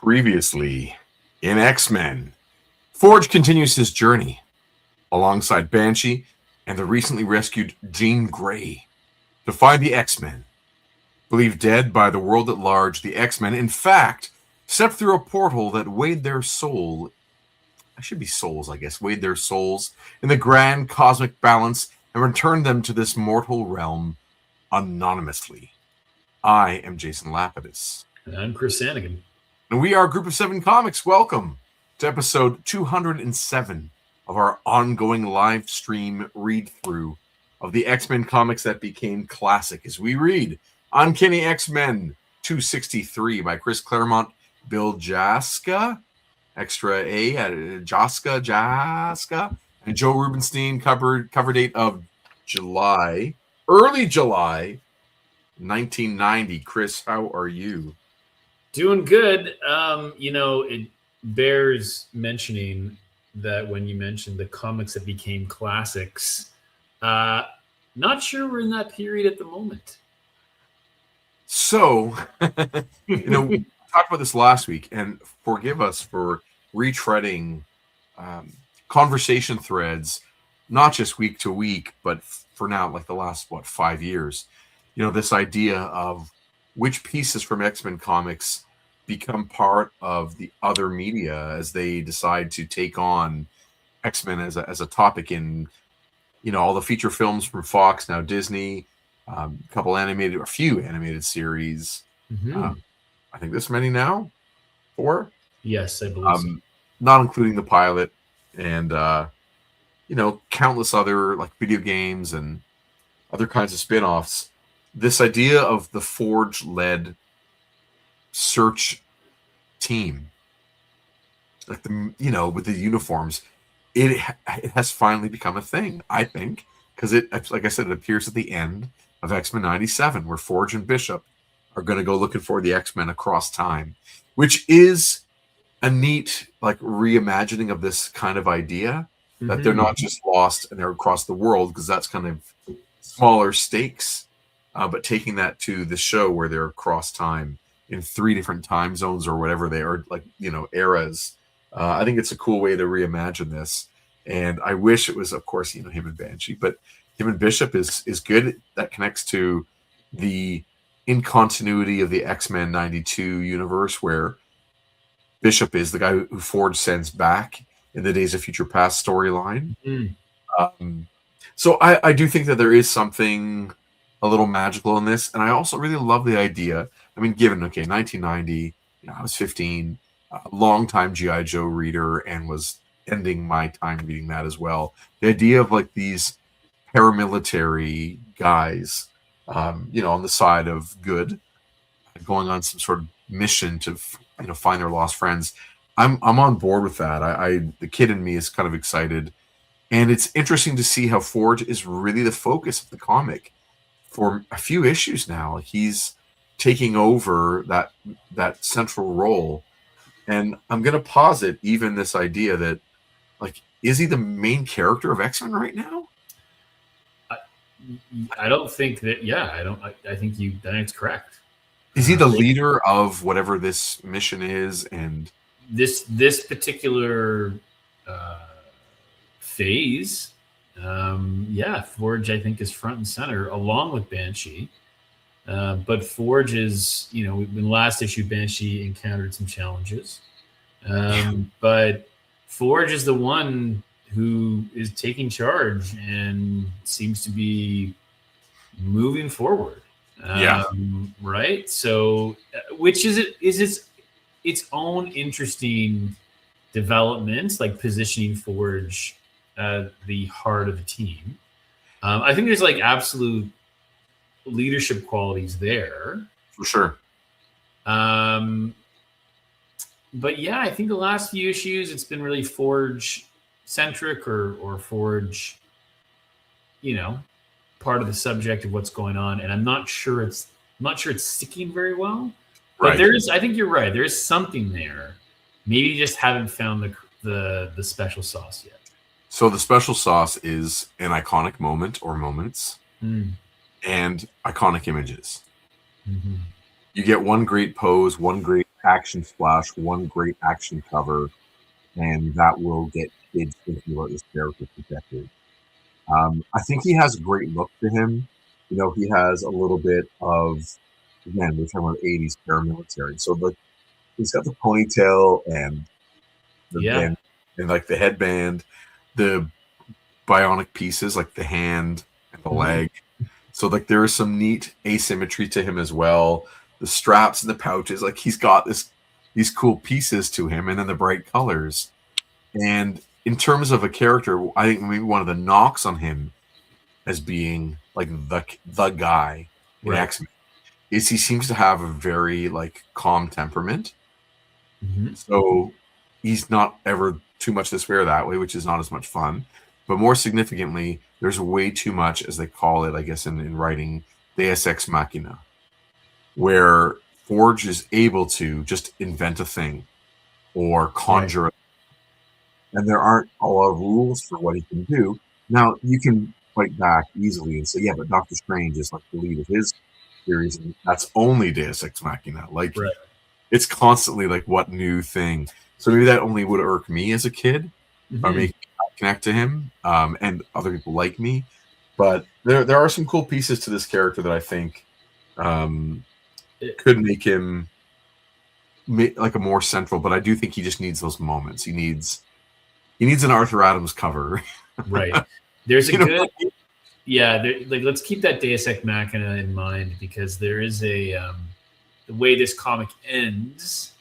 Previously in X-Men, Forge continues his journey alongside Banshee and the recently rescued Jean Grey to find the X-Men. Believed dead by the world at large, the X-Men, in fact, stepped through a portal that weighed their soul. I should be souls, I guess. Weighed their souls in the grand cosmic balance and returned them to this mortal realm anonymously. I am Jason Lapidus. And I'm Chris Sanigan. And we are a group of 7 comics. Welcome to episode 207 of our ongoing live stream read-through of the X-Men comics that became classic as we read Uncanny X-Men 263 by Chris Claremont, Bill Jaska, extra A, Jaska, and Joe Rubenstein. Cover date of early July 1990. Chris, how are you? Doing good. It bears mentioning that when you mentioned the comics that became classics, not sure we're in that period at the moment. So, we talked about this last week, and forgive us for retreading conversation threads, not just week to week, but for now, like the last, 5 years. This idea of which pieces from X-Men comics become part of the other media as they decide to take on X-Men as a topic in, all the feature films from Fox, now Disney, a few animated series. Mm-hmm. I think this many now? 4? Yes, I believe so. Not including the pilot and, countless other video games and other kinds of spin-offs. This idea of the Forge-led search team, with the uniforms, it has finally become a thing, I think, because like I said, it appears at the end of X-Men 97, where Forge and Bishop are going to go looking for the X-Men across time, which is a neat reimagining of this kind of idea, that they're not just lost and they're across the world, because that's kind of smaller stakes. But taking that to the show where they're across time in 3 different time zones or whatever they are, eras. I think it's a cool way to reimagine this. And I wish it was, of course, him and Banshee, but him and Bishop is good. That connects to the incontinuity of the X-Men 92 universe, where Bishop is the guy who Forge sends back in the Days of Future Past storyline. Mm-hmm. So I do think that there is something a little magical in this, and I also really love the idea. I mean, given 1990, I was 15, a long-time G.I. Joe reader, and was ending my time reading that as well. The idea of these paramilitary guys, on the side of good, going on some sort of mission to find their lost friends. I'm on board with that. The kid in me is kind of excited, and it's interesting to see how Forge is really the focus of the comic. For a few issues now, he's taking over that central role, and I'm going to posit even this idea that, is he the main character of X-Men right now? I don't think that. Yeah, I think it's correct. Is he the leader of whatever this mission is, and this particular phase? Forge, I think, is front and center along with Banshee. But Forge is, in the last issue, Banshee encountered some challenges. But Forge is the one who is taking charge and seems to be moving forward. Right? So, which is its own interesting development, positioning Forge the heart of the team. I think there's absolute leadership qualities there for sure. But yeah, I think the last few issues it's been really Forge centric or Forge, part of the subject of what's going on, and I'm not sure it's sticking very well. But I think you're right. There is something there. Maybe you just haven't found the special sauce yet. So the special sauce is an iconic moment or moments and iconic images. Mm-hmm. You get one great pose, one great action splash, one great action cover, and that will get kids thinking about this character for decades. I think he has a great look to him. He has a little bit of, again, we're talking about 80s paramilitary. So he's got the ponytail and Yeah. and like the headband, the bionic pieces like the hand and the leg. So like there is some neat asymmetry to him as well. The straps and the pouches, like he's got these cool pieces to him, and then the bright colors. And in terms of a character, I think maybe one of the knocks on him as being like the guy in Right. X-Men is he seems to have a very like calm temperament. So he's not ever too much this way or that way, which is not as much fun. But more significantly, there's way too much, as they call it, I guess, in writing, Deus Ex Machina, where Forge is able to just invent a thing or conjure it. And there aren't a lot of rules for what he can do. Now, you can fight back easily and say, yeah, but Doctor Strange is like the lead of his series, and that's only Deus Ex Machina. Like, it's constantly like, what new thing? So maybe that only would irk me as a kid, or make me not connect to him, and other people like me. But there are some cool pieces to this character that I think could make him like a more central. But I do think he just needs those moments. He needs an Arthur Adams cover. Right. There's a good, like let's keep that Deus Ex Machina in mind, because there is a the way this comic ends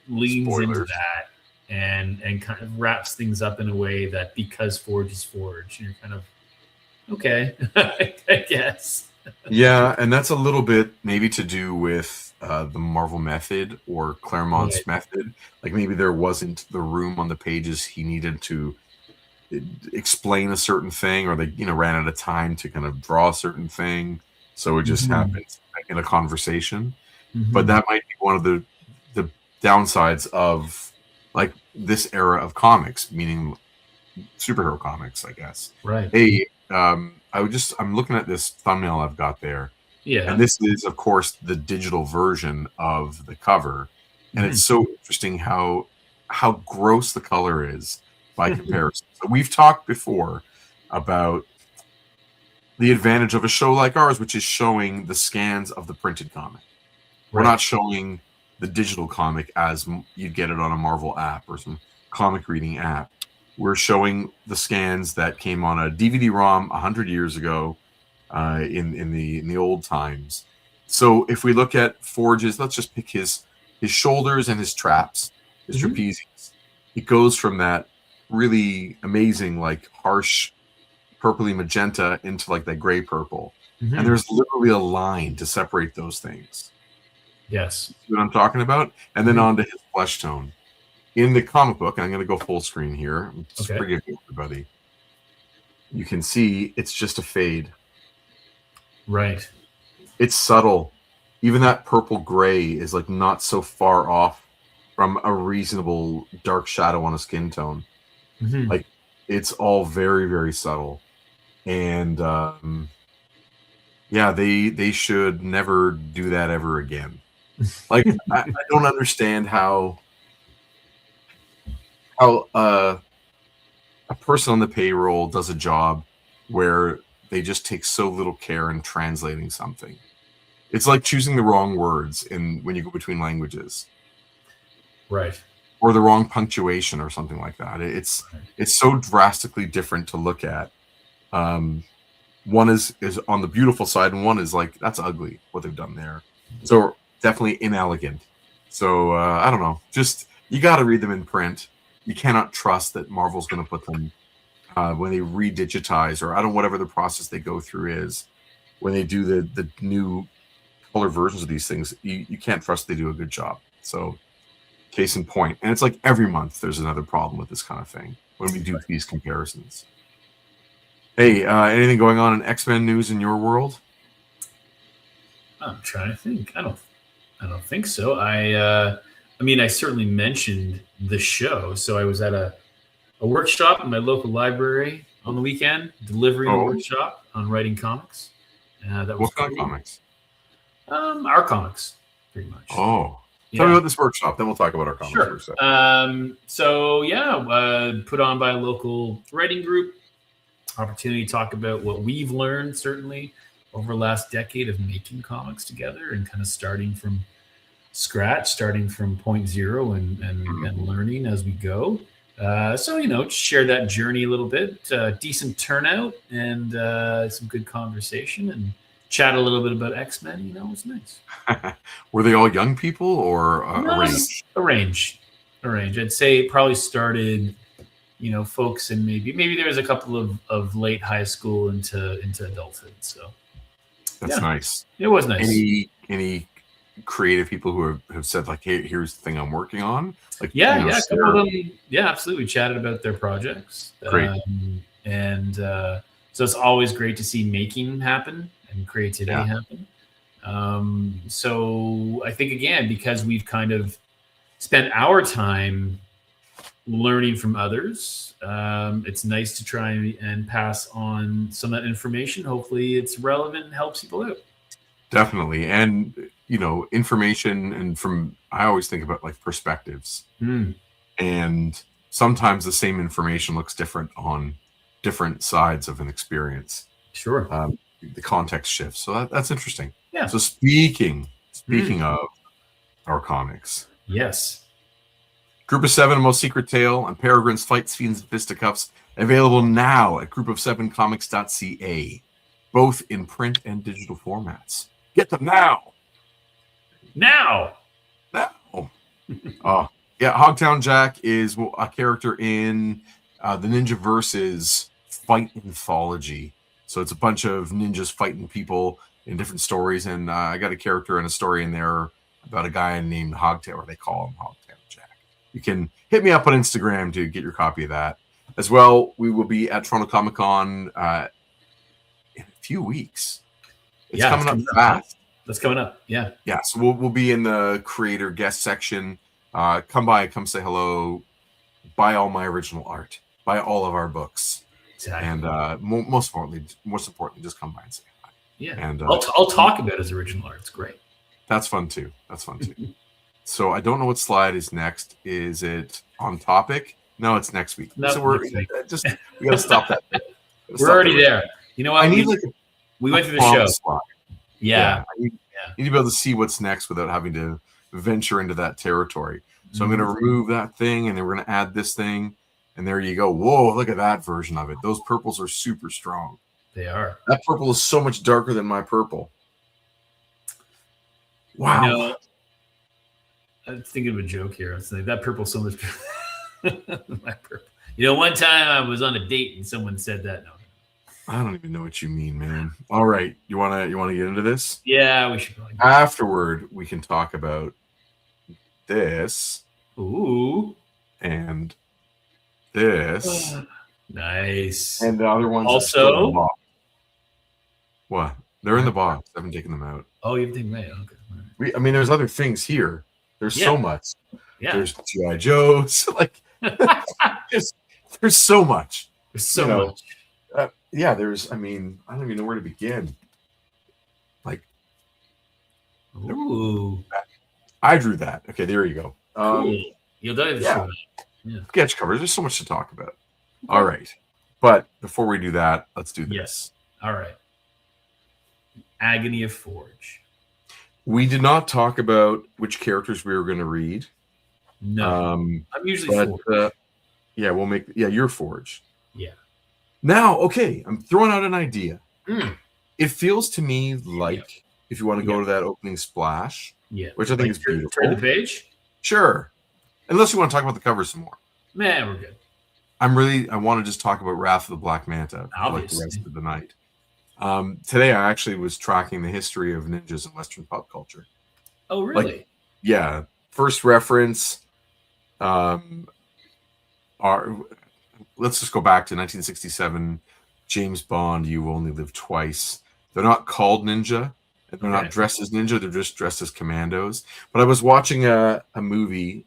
leans into that and kind of wraps things up in a way that, because Forge is Forge, you're kind of okay, I guess. Yeah, and that's a little bit maybe to do with the Marvel method or Claremont's method. Like maybe there wasn't the room on the pages he needed to explain a certain thing, or they ran out of time to kind of draw a certain thing, so it just happens in a conversation. But that might be one of the downsides of like this era of comics, meaning superhero comics, I guess. Right. Hey, I'm looking at this thumbnail I've got there. Yeah. And this is, of course, the digital version of the cover. And it's so interesting how gross the color is by comparison. So we've talked before about the advantage of a show like ours, which is showing the scans of the printed comic. We're not showing the digital comic as you'd get it on a Marvel app or some comic reading app. We're showing the scans that came on a DVD-ROM 100 years ago in the old times. So if we look at Forge's, let's just pick his shoulders and his traps, his trapezius. It goes from that really amazing, like harsh purpley magenta into like that gray purple. And there's literally a line to separate those things. Yes. See what I'm talking about? And then on to his flesh tone. In the comic book, I'm going to go full screen here. Forgive me, everybody. You can see it's just a fade. Right. It's subtle. Even that purple gray is like not so far off from a reasonable dark shadow on a skin tone. Like it's all very, very subtle. And they should never do that ever again. Like I don't understand how a person on the payroll does a job where they just take so little care in translating something. It's like choosing the wrong words when you go between languages, right? Or the wrong punctuation or something like that. It's so drastically different to look at. One is on the beautiful side, and one is like, that's ugly what they've done there. So definitely inelegant. So I don't know. Just you got to read them in print. You cannot trust that Marvel's going to put them when they redigitize, or I don't know, whatever the process they go through is when they do the new color versions of these things. You can't trust they do a good job. So case in point. And it's like every month there's another problem with this kind of thing when we do these comparisons. Hey, anything going on in X-Men news in your world? I'm trying to think. I don't think so. I mean, I certainly mentioned the show. So I was at a workshop in my local library on the weekend, delivering a workshop on writing comics. That was what kind of comics? Our comics, pretty much. Oh, Tell me Yeah. about this workshop, then we'll talk about our comics for a Sure. second. Put on by a local writing group. Opportunity to talk about what we've learned, certainly, over the last decade of making comics together and kind of starting from scratch, starting from point zero and learning as we go. Share that journey a little bit. Decent turnout and some good conversation and chat a little bit about X-Men. It was nice. Were they all young people or No, a range? a range. I'd say it probably started, folks in maybe there was a couple of late high school into adulthood. So That's nice. it was nice. Any creative people who have said like, hey, here's the thing I'm working on? Like, a couple of them. Yeah, absolutely. We chatted about their projects. Great. So it's always great to see making happen and creativity happen. So I think, again, because we've kind of spent our time learning from others, it's nice to try and pass on some of that information. Hopefully it's relevant and helps people out. Definitely. And, information and I always think about like perspectives. And sometimes the same information looks different on different sides of an experience. Sure. The context shifts. So that's interesting. Yeah. So speaking of our comics. Yes. Group of Seven, Most Secret Tale, and Peregrine's Fights, Fiends, and Fisticuffs, available now at groupofsevencomics.ca, both in print and digital formats. Get them now. Now. Hogtown Jack is a character in the Ninja Verse's fight anthology. So it's a bunch of ninjas fighting people in different stories, and I got a character and a story in there about a guy named Hogtail, or they call him Hogtown Jack. You can hit me up on Instagram to get your copy of that. As well, we will be at Toronto Comic Con in a few weeks. It's coming up fast. That's coming up. Yeah. Yeah. So we'll be in the creator guest section. Come by, come say hello. Buy all my original art. Buy all of our books. Exactly. And most importantly, just come by and say hi. Yeah. And I'll talk about his original art. It's great. That's fun too. So I don't know what slide is next. Is it on topic? No, it's next week. No, so we gotta stop that. We're already there. You know what? I need we went through the show. Slide. Yeah. I need to be able to see what's next without having to venture into that territory. So I'm going to remove that thing, and then we're going to add this thing, and there you go. Whoa, look at that version of it. Those purples are super strong. They are. That purple is so much darker than my purple. Wow. I'm thinking of a joke here. I was like, that purple's so much my purple. One time I was on a date and someone said that. No. I don't even know what you mean, man. All right. You wanna get into this? Yeah, we should probably. Afterward, we can talk about this. Ooh. And this. Nice. And the other ones also. What? They're in the box. I haven't taken them out. Oh, you haven't taken them out? Okay. There's other things here. There's so much. Yeah. There's G.I. Joes. There's so much. There's so much. There's. I don't even know where to begin. Ooh. I drew that. Okay, there you go. Cool. You'll dive into sketch covers. There's so much to talk about. All right, but before we do that, let's do this. Yes. All right. Agony of Forge. We did not talk about which characters we were going to read. No, I'm usually Forge. We'll make. Yeah, you're Forge. Yeah. Now, okay, I'm throwing out an idea. It feels to me like if you want to go to that opening splash, which I think is beautiful. Turn the page? Sure. Unless you want to talk about the cover some more. Man, we're good. I want to just talk about Wrath of the Black Manta for like the rest of the night. Today I actually was tracking the history of ninjas in Western pop culture. Oh, really? First reference. Let's just go back to 1967. James Bond, You Only Live Twice. They're not called ninja, and they're not dressed as ninja. They're just dressed as commandos. But I was watching a movie,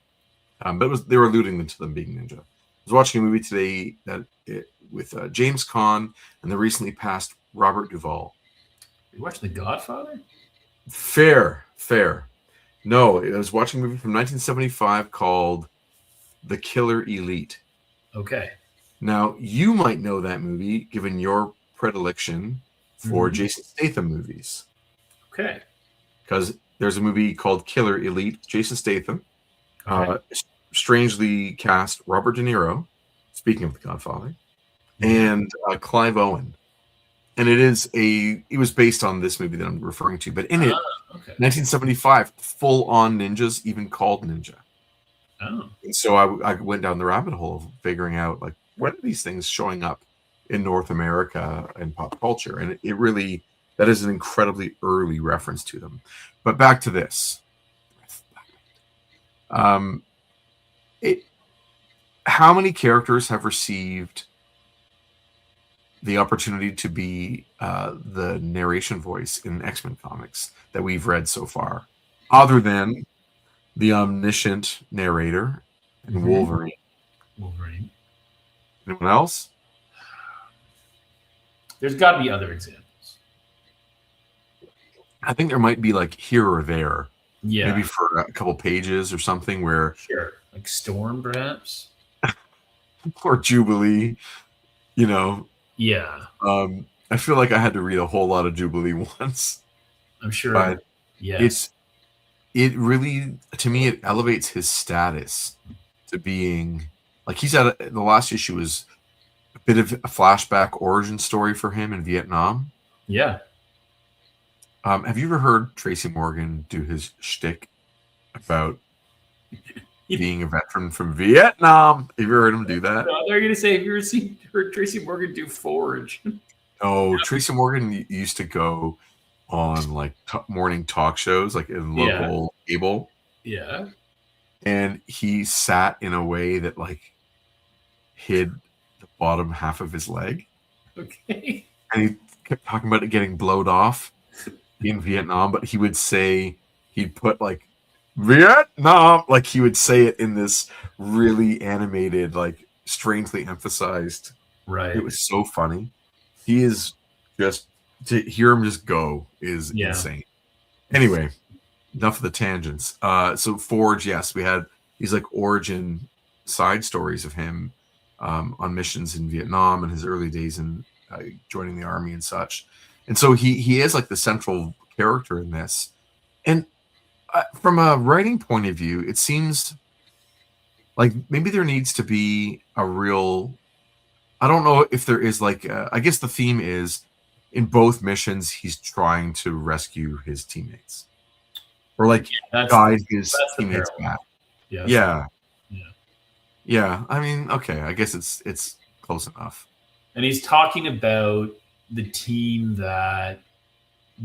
but they were alluding to them being ninja. I was watching a movie today with James Caan and the recently passed Robert Duvall. You watching The Godfather? Fair. No, I was watching a movie from 1975 called The Killer Elite. Okay. Now, you might know that movie given your predilection for Mhm. Jason Statham movies. Okay. Because there's a movie called Killer Elite, Jason Statham. Okay. Strangely cast Robert De Niro, speaking of The Godfather, Yeah. and Clive Owen. And it was based on this movie that I'm referring to, but in it, Okay. 1975, full-on ninjas, even called ninja. Oh. And so I went down the rabbit hole of figuring out, like, what are these things showing up in North America and pop culture? And it really, that is an incredibly early reference to them. But back to this. Um, it, how many characters have received the opportunity to be the narration voice in X-Men comics that we've read so far, other than the omniscient narrator and Mhm. Wolverine? Wolverine. Anyone else? There's got to be other examples. I think there might be like here or there, Yeah. maybe for a couple pages or something where, Sure. Like Storm, perhaps. or Jubilee, you know. Yeah. I feel like I had to read a whole lot of Jubilee once, I'm sure. but Yes. it's it really, to me, it elevates his status to being like the last issue was a bit of a flashback origin story for him in Vietnam. Yeah. Have you ever heard Tracy Morgan do his shtick about being a veteran from Vietnam? Have you ever heard him do that? They're going to say, have you ever heard Tracy Morgan do Forge? Oh, Tracy Morgan used to go on like morning talk shows, like in Yeah. local cable, Yeah. and he sat in a way that like hid the bottom half of his leg, Okay. and he kept talking about it getting blowed off in Vietnam. But he would say he'd put like Vietnam, like he would say it in this really animated, like strangely emphasized. Right. It was so funny. He is just, to hear him just go is Yeah. insane. Anyway, enough of the tangents. So Forge, yes, we had these like origin side stories of him on missions in Vietnam and his early days in joining the army and such. And so he is like the central character in this. And from a writing point of view, it seems like maybe there needs to be a real, I don't know if there is like, I guess the theme is in both missions, he's trying to rescue his teammates or like guide his teammates back. Yeah. Yeah. Yeah. Yeah. I mean, okay. I guess it's close enough. And he's talking about the team that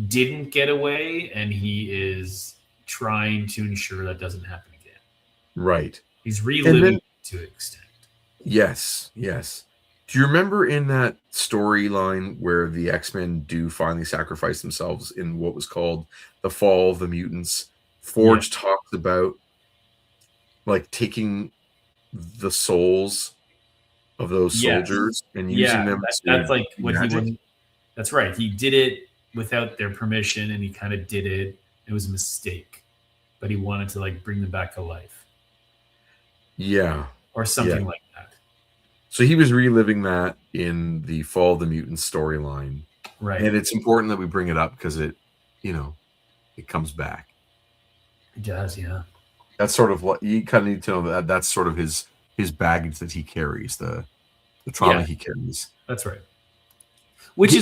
didn't get away, and he is trying to ensure that doesn't happen again. Right. He's reliving to an extent. Yes. Yes. Do you remember in that storyline where the X-Men do finally sacrifice themselves in what was called the Fall of the Mutants? Forge talks about like taking the souls of those soldiers and using them that's like what magic. he wouldn't. That's right. He did it without their permission, and he kind of did it. It was a mistake, but he wanted to like bring them back to life. Yeah. Or something like that. So he was reliving that in the Fall of the Mutants storyline. Right. And it's important that we bring it up because it, it comes back. It does, yeah. That's sort of what you kind of need to know, that that's sort of his baggage that he carries, the trauma he carries. That's right. Which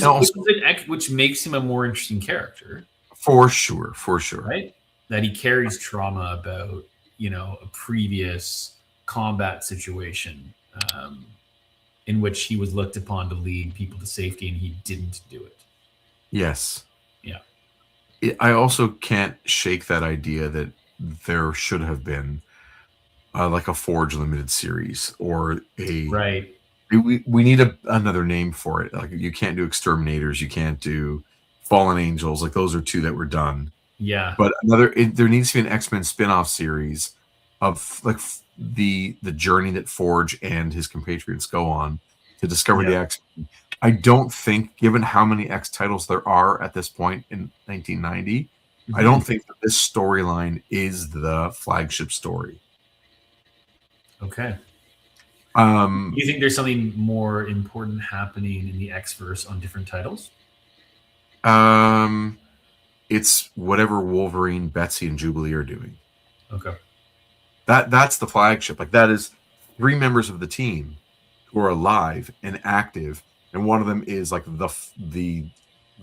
makes him a more interesting character. For sure. Right? That he carries trauma about, a previous combat situation in which he was looked upon to lead people to safety, and he didn't do it. Yes. Yeah. I also can't shake that idea that there should have been like a Forge Limited series or a... Right. We need another name for it. Like, you can't do Exterminators, you can't do Fallen Angels. Like, those are two that were done. Yeah. But there needs to be an X-Men spin-off series of like the journey that Forge and his compatriots go on to discover the X-Men. I don't think, given how many X titles there are at this point in 1990, I don't think that this storyline is the flagship story. Okay. Um, You think there's something more important happening in the X-verse on different titles? it's whatever Wolverine, Betsy, and Jubilee are doing. Okay. That's the flagship. Like, that is 3 members of the team who are alive and active, and one of them is like the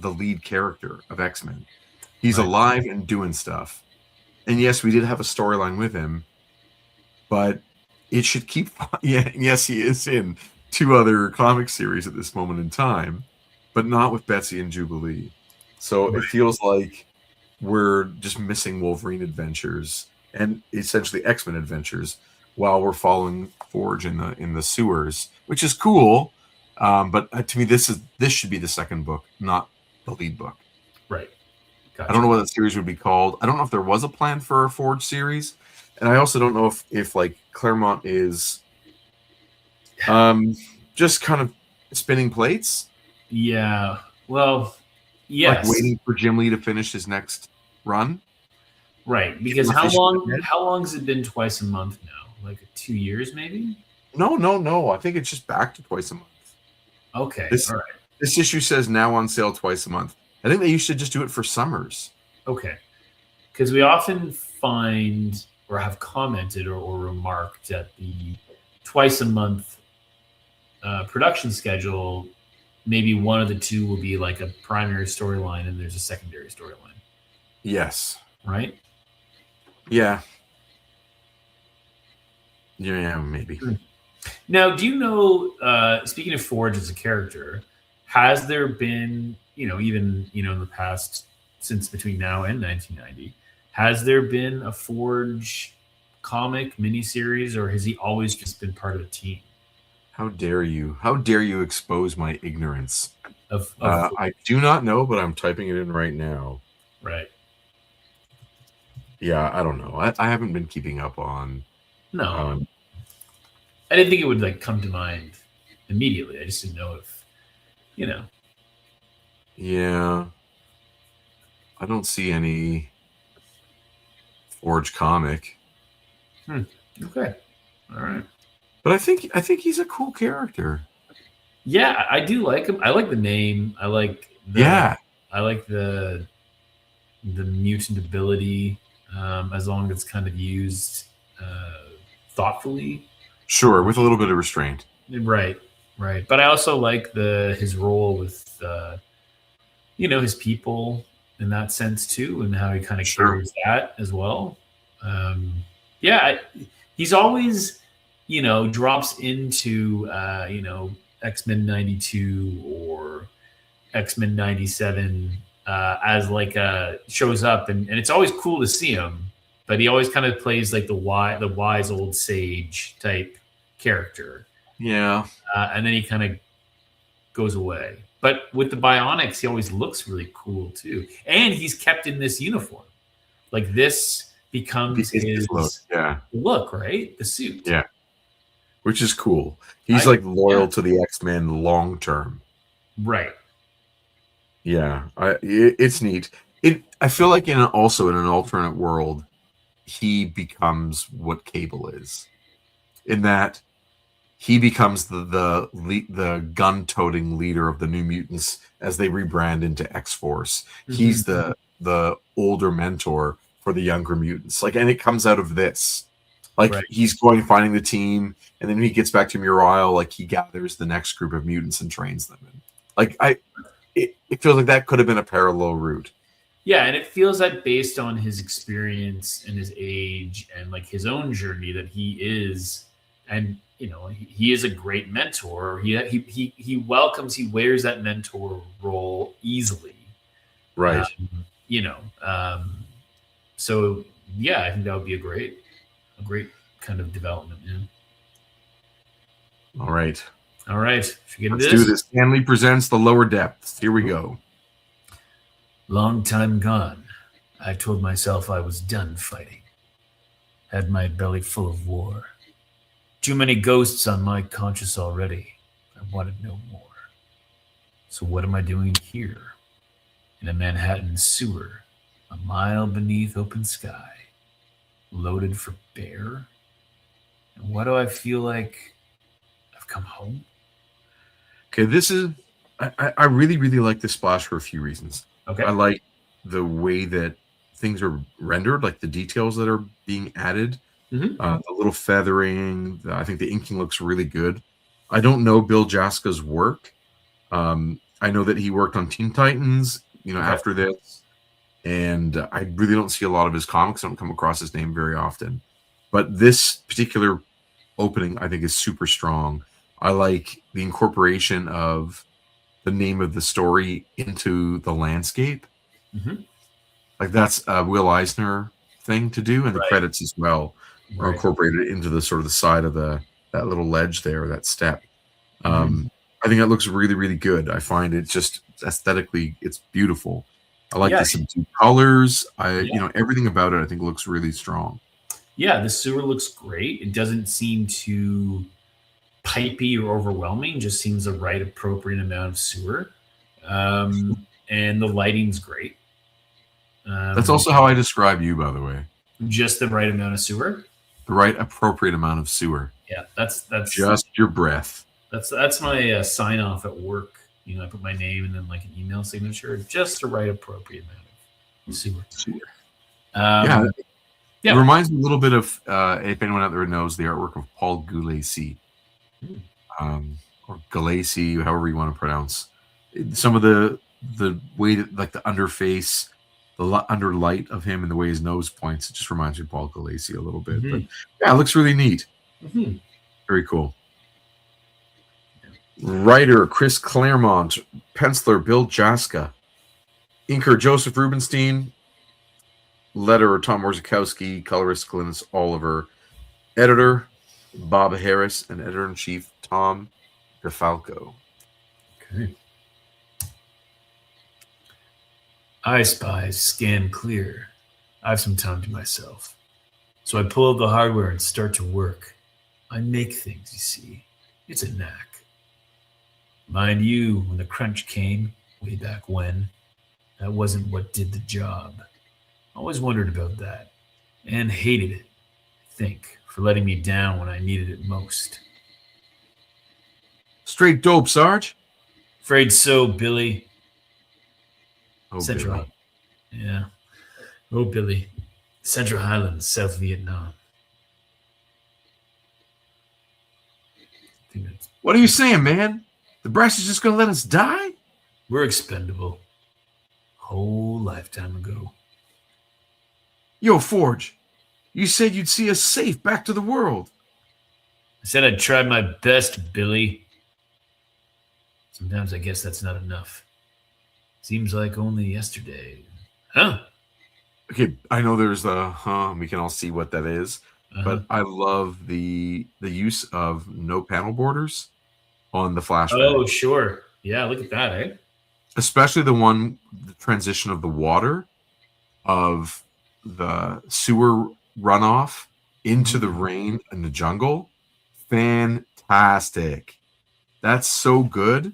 lead character of X-Men. He's Right. alive and doing stuff. And yes, we did have a storyline with him, but it should keep. Yeah, yes, he is in 2 other comic series at this moment in time, but not with Betsy and Jubilee. So Right. it feels like we're just missing Wolverine adventures and essentially X-Men adventures while we're following Forge in the sewers, which is cool. But to me, this should be the second book, not the lead book. Right. Gotcha. I don't know what that series would be called. I don't know if there was a plan for a Forge series, and I also don't know if like Claremont is just kind of spinning plates. Yeah. Well, yes. Like waiting for Jim Lee to finish his next run. Right. Because how long has it been twice a month now? Like 2 years, maybe? No. I think it's just back to twice a month. Okay. All right. This issue says now on sale twice a month. I think they used to just do it for summers. Okay. Because we often find or have commented or remarked that the twice a month production schedule, maybe one of the 2 will be like a primary storyline and there's a secondary storyline. Yes. Right? Yeah. Yeah, maybe. Now, do you know, speaking of Forge as a character, has there been, even, in the past, since between now and 1990, has there been a Forge comic miniseries, or has he always just been part of the team? How dare you? How dare you expose my ignorance? Of I do not know, but I'm typing it in right now. Right. Yeah, I don't know. I haven't been keeping up on. No. I didn't think it would like come to mind immediately. I just didn't know if, Yeah. I don't see any Forge comic. Okay. All right. But I think he's a cool character. Yeah, I do like him. I like the name. I like the mutant ability, as long as it's kind of used thoughtfully. Sure, with a little bit of restraint. Right. But I also like his role with his people in that sense too, and how he kind of carries that as well. He's always drops into X-Men 92 or X-Men 97 as like shows up, and it's always cool to see him, but he always kind of plays like the wise old sage type character. Yeah. And then he kind of goes away. But with the bionics, he always looks really cool too. And he's kept in this uniform. Like this becomes his look, right? The suit. Yeah. Which is cool. He's like loyal to the X-Men long term. Right. Yeah. It's neat. I feel like also in an alternate world, he becomes what Cable is. In that he becomes the gun-toting leader of the New Mutants as they rebrand into X-Force. Mm-hmm. He's the older mentor for the younger mutants. Like, and it comes out of this. Like, he's going finding the team, and then when he gets back to Muriel, like, he gathers the next group of mutants and trains them. And, like, it feels like that could have been a parallel route. Yeah, and it feels like based on his experience and his age and like his own journey that he is, and he is a great mentor. He wears that mentor role easily, right? So yeah, I think that would be a great kind of development. Yeah. All right. Let's do this. Stanley presents The Lower Depths. Here we go. Long time gone, I told myself I was done fighting. Had my belly full of war. Too many ghosts on my conscience already. I wanted no more. So what am I doing here? In a Manhattan sewer? A mile beneath open sky, loaded for bear. And why do I feel like I've come home? Okay, this is I really really like this splash for a few reasons. I Okay. like the way that things are rendered, like the details that are being added, Mm-hmm. the little feathering. I think the inking looks really good. I don't know Bill Jaska's work. I know that he worked on Teen Titans, Okay. after this, and I really don't see a lot of his comics. I don't come across his name very often, but this particular opening I think is super strong. I like the incorporation of the name of the story into the landscape. Mm-hmm. Like that's a Will Eisner thing to do, and the Right. credits as well are Right. incorporated into the sort of the side of that little ledge there, that step. Mm-hmm. I think that looks really, really good. I find it just aesthetically, it's beautiful. I like Yeah. the subdued colors. Yeah. Everything about it, I think looks really strong. Yeah. The sewer looks great. It doesn't seem too pipey or overwhelming. Just seems the right, appropriate amount of sewer. And the lighting's great. That's Um, also how I describe you, by the way. just the right amount of sewer. The right, appropriate amount of sewer. Yeah, that's Just your breath. that's my sign off at work. I put my name and then like an email signature, just the right appropriate amount of sewer. Sewer. Yeah, Um, it yeah. reminds me a little bit of, if anyone out there knows the artwork of Paul Gulacy, or Gulacy, however you want to pronounce. Some of the way that, like the underface, the under light of him and the way his nose points, it just reminds me of Paul Gulacy a little bit. But Mhm. yeah, it looks really neat. Mhm. Very cool. Writer Chris Claremont, penciler Bill Jaska, inker Joseph Rubenstein, letterer Tom Orzechowski, colorist Glynis Oliver, editor Bob Harris, and editor-in-chief Tom DeFalco. Okay. I spies scan clear. I have some time to myself. So I pull up the hardware and start to work. I make things, you see. It's a knack. Mind you, when the crunch came, way back when, that wasn't what did the job. Always wondered about that. And hated it, I think, for letting me down when I needed it most. Straight dope, Sarge. Afraid so, Billy. Oh, Central. Billy. Yeah. Oh, Billy. Central Highlands, South Vietnam. I think that's, What are you saying, man? The brass is just going to let us die? we're expendable. Whole lifetime ago. Yo, Forge, you said you'd see us safe back to the world. I said I'd try my best, Billy. Sometimes I guess that's not enough. Seems like only yesterday. Huh? Okay, I know there's the we can all see what that is, Uh-huh. but I love the use of no panel borders on the flashback. Oh, sure. Yeah, look at that, eh? Especially the transition of the water of the sewer runoff into the rain and the jungle. Fantastic. That's so good.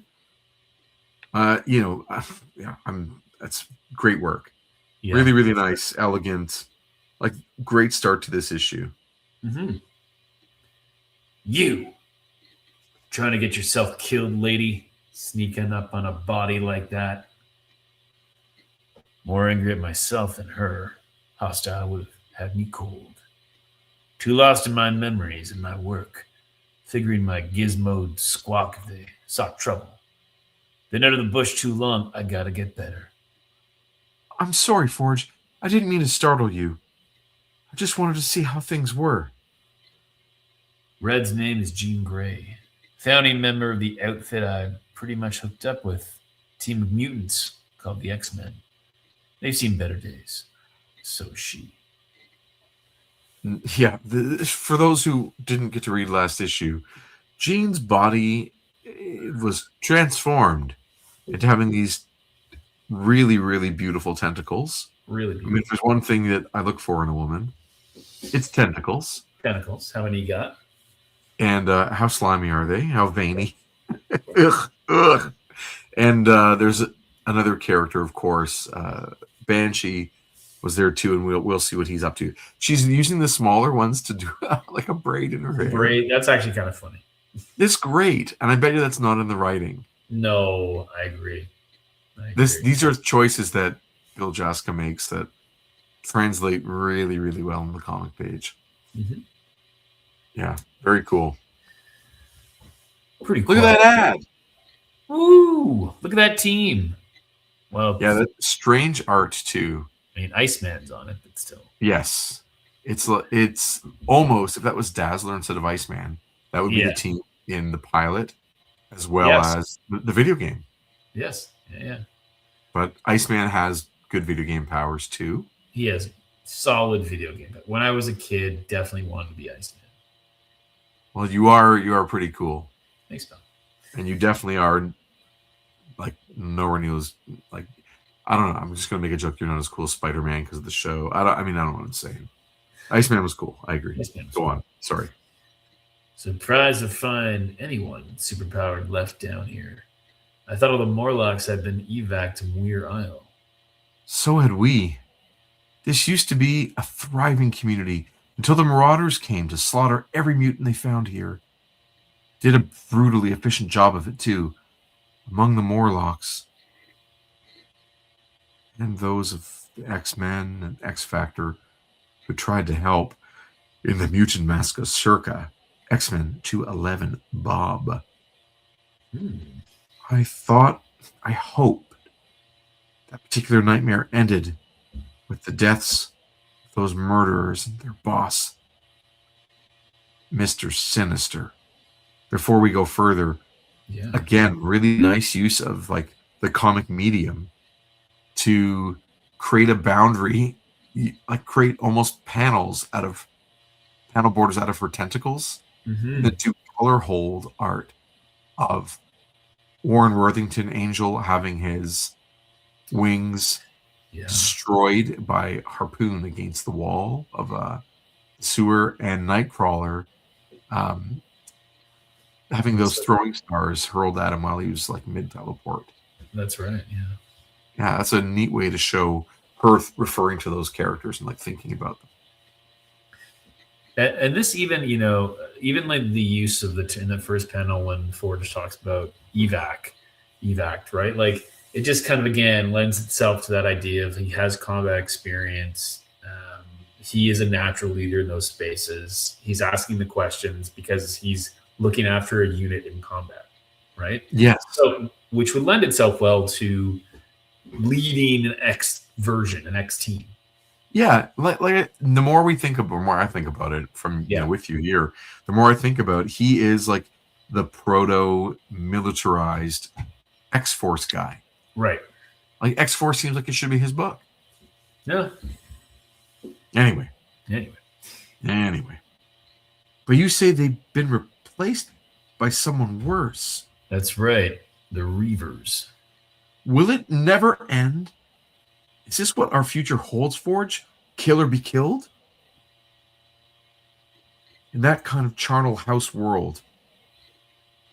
That's great work. Yeah. Really, really nice, elegant, like great start to this issue. Mm-hmm. You trying to get yourself killed, lady, sneaking up on a body like that. More angry at myself than her. Hostile would have had me cold. Too lost in my memories and my work, figuring my gizmo'd squawk if they sought trouble. Been out of the bush too long, I gotta get better. I'm sorry, Forge. I didn't mean to startle you. I just wanted to see how things were. Red's name is Jean Grey, founding member of the outfit I pretty much hooked up with, a team of mutants called the X-Men. They've seen better days. So is she. Yeah, for those who didn't get to read last issue, Jean's body was transformed into having these really, really beautiful tentacles. Really I mean, beautiful. if there's one thing that I look for in a woman, it's tentacles. Tentacles. How many you got? And how slimy are they? How veiny? Ugh, ugh. And there's another character, of course, Banshee, was there too, and we'll see what he's up to. She's using the smaller ones to do like a braid in her hair. Braid, that's actually kind of funny. It's great, and I bet you that's not in the writing. No, I agree. These are choices that Bill Jaska makes that translate really, really well on the comic page. Mm-hmm. Yeah, very cool. Pretty cool. Look at that ad. Woo! Look at that team. Well, yeah, that's strange art too. I mean, Iceman's on it, but still. Yes, it's almost, if that was Dazzler instead of Iceman, that would be the team in the pilot, as well as the video game. Yes, yeah. But Iceman has good video game powers too. He has solid video game. When I was a kid, definitely wanted to be Iceman. Well, you are pretty cool. Thanks, pal. And you definitely are, like, nowhere near as, like, I don't know. I'm just gonna make a joke. You're not as cool as Spider-Man because of the show. I don't know what I'm saying. Iceman was cool. I agree. Go on. Sorry. Surprised to find anyone superpowered left down here. I thought all the Morlocks had been evac to Muir Isle. So had we. This used to be a thriving community until the Marauders came to slaughter every mutant they found here. Did a brutally efficient job of it, too. Among the Morlocks and those of the X-Men and X-Factor who tried to help in the mutant massacre circa X-Men 211 Bob. I hoped that particular nightmare ended with the deaths of those murderers and their boss, Mr. Sinister. Before we go further, again, really nice use of like the comic medium to create a boundary, like create almost panel borders out of her tentacles, and then do color hold art of Warren Worthington Angel having his wings destroyed by harpoon against the wall of a sewer, and Nightcrawler having those throwing stars hurled at him while he was like mid-teleport. That's right, yeah. Yeah, that's a neat way to show her referring to those characters and like thinking about them. And this even like the use of in the first panel when Forge talks about evac, right? Like it just kind of again lends itself to that idea of he has combat experience. He is a natural leader in those spaces. He's asking the questions because he's looking after a unit in combat, right? Yes. So, which would lend itself well to leading an X version, an X team. Yeah, like the more I think about it from with you here, the more I think about he is like the proto militarized X-Force guy. Right. Like X-Force seems like it should be his book. Yeah. Anyway. But you say they've been replaced by someone worse. That's right. The Reavers. Will it never end? Is this what our future holds, Forge? Kill or be killed? In that kind of charnel house world,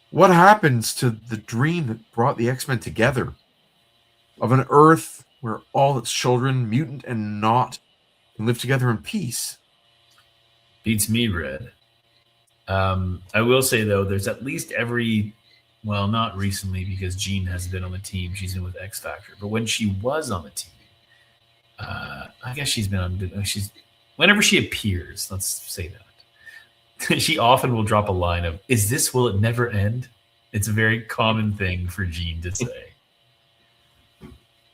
what happens to the dream that brought the X-Men together? Of an Earth where all its children, mutant and not, can live together in peace? Beats me, Red. I will say, though, there's at least well, not recently because Jean has been on the team. She's been with X-Factor. But when she was on the team, I guess she's been on. Whenever she appears, let's say that she often will drop a line of "Will it never end?" It's a very common thing for Jean to say.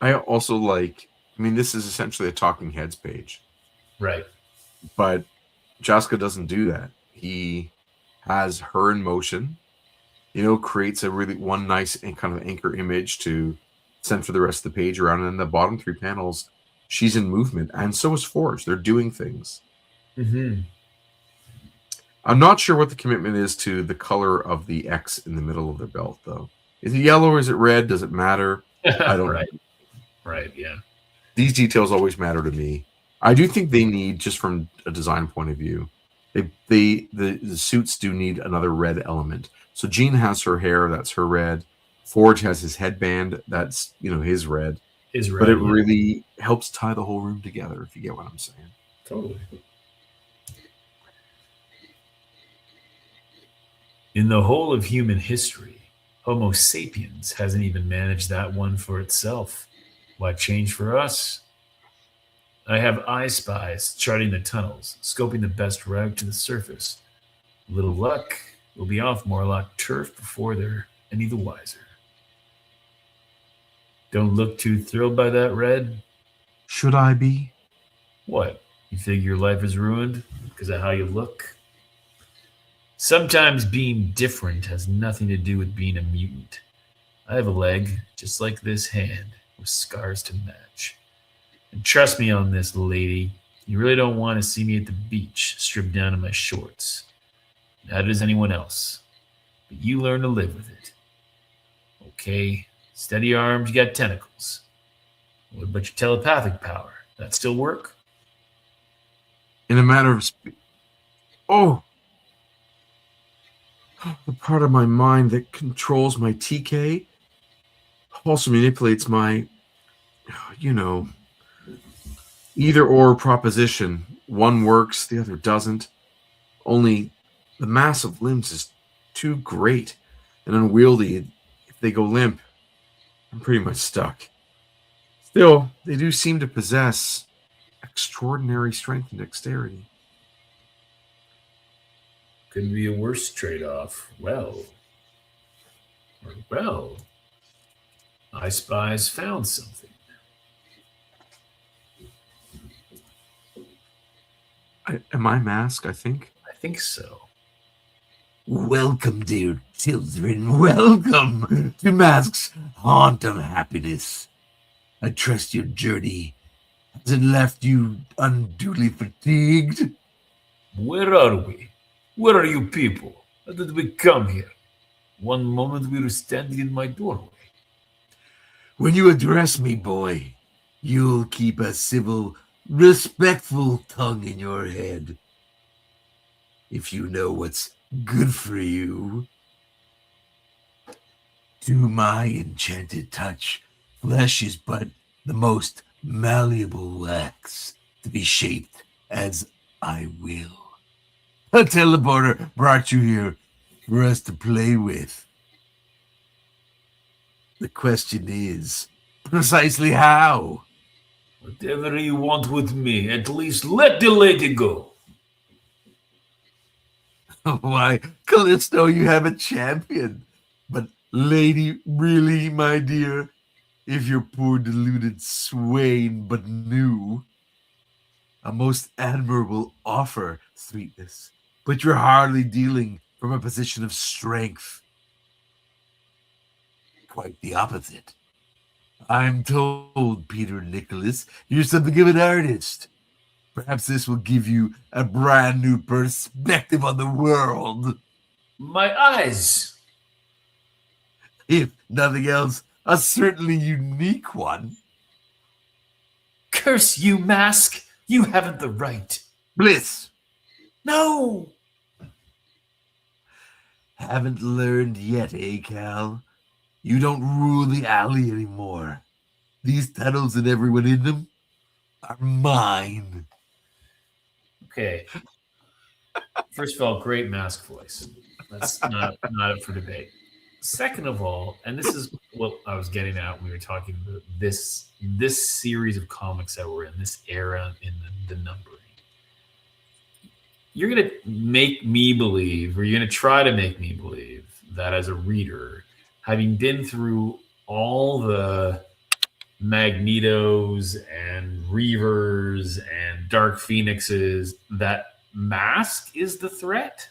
I also this is essentially a Talking Heads page, right? But Jaska doesn't do that. He has her in motion. Creates one nice and kind of anchor image to send for the rest of the page around, and then the bottom 3 panels. She's in movement, and so is Forge. They're doing things. Mm-hmm. I'm not sure what the commitment is to the color of the X in the middle of their belt, though. Is it yellow or is it red? Does it matter? I don't know. Right, yeah. These details always matter to me. I do think they need, just from a design point of view, the suits do need another red element. So Jean has her hair, that's her red. Forge has his headband, that's his red. Is but it red, yeah. really helps tie the whole room together, if you get what I'm saying. Totally. In the whole of human history, Homo sapiens hasn't even managed that one for itself. Why change for us? I have eye spies charting the tunnels, scoping the best route to the surface. Little luck, we'll be off Morlock turf before they're any the wiser. Don't look too thrilled by that, Red. Should I be? What? You think your life is ruined because of how you look? Sometimes being different has nothing to do with being a mutant. I have a leg, just like this hand, with scars to match. And trust me on this, lady, you really don't want to see me at the beach, stripped down to my shorts. Neither does anyone else. But you learn to live with it. Okay, steady arms, you got tentacles. What about your telepathic power? That still work? In a matter of oh, the part of my mind that controls my TK also manipulates my, either or proposition. One works, the other doesn't. Only the mass of limbs is too great and unwieldy. If they go limp, I'm pretty much stuck. Still, they do seem to possess extraordinary strength and dexterity. Couldn't be a worse trade-off. Well, I spies found something. Am I masked, I think? I think so. Welcome, dear children. Welcome to Mask's Haunt of Happiness. I trust your journey hasn't left you unduly fatigued. Where are we? Where are you people? How did we come here? One moment we were standing in my doorway. When you address me, boy, you'll keep a civil, respectful tongue in your head. If you know what's good for you. To my enchanted touch, flesh is but the most malleable wax to be shaped as I will. A teleporter brought you here for us to play with. The question is, precisely how? Whatever you want with me, at least let the lady go. Why, Callisto, you have a champion. But lady, really, my dear, if your poor deluded swain but knew. A most admirable offer, sweetness, but you're hardly dealing from a position of strength. Quite the opposite. I'm told, Peter Nicholas, you're something of an artist. Perhaps this will give you a brand new perspective on the world. My eyes. If nothing else, a certainly unique one. Curse you, Mask. You haven't the right. Bliss, No. haven't learned yet, eh, Cal? You don't rule the alley anymore. These tunnels and everyone in them are mine. Okay. First of all, great Mask voice. That's not up for debate. Second of all, and this is what I was getting at when we were talking about this series of comics that we're in, this era in the numbering. You're going to make me believe, or you're going to try to make me believe that as a reader, having been through all the Magnetos and Reavers and Dark Phoenixes, that Mask is the threat.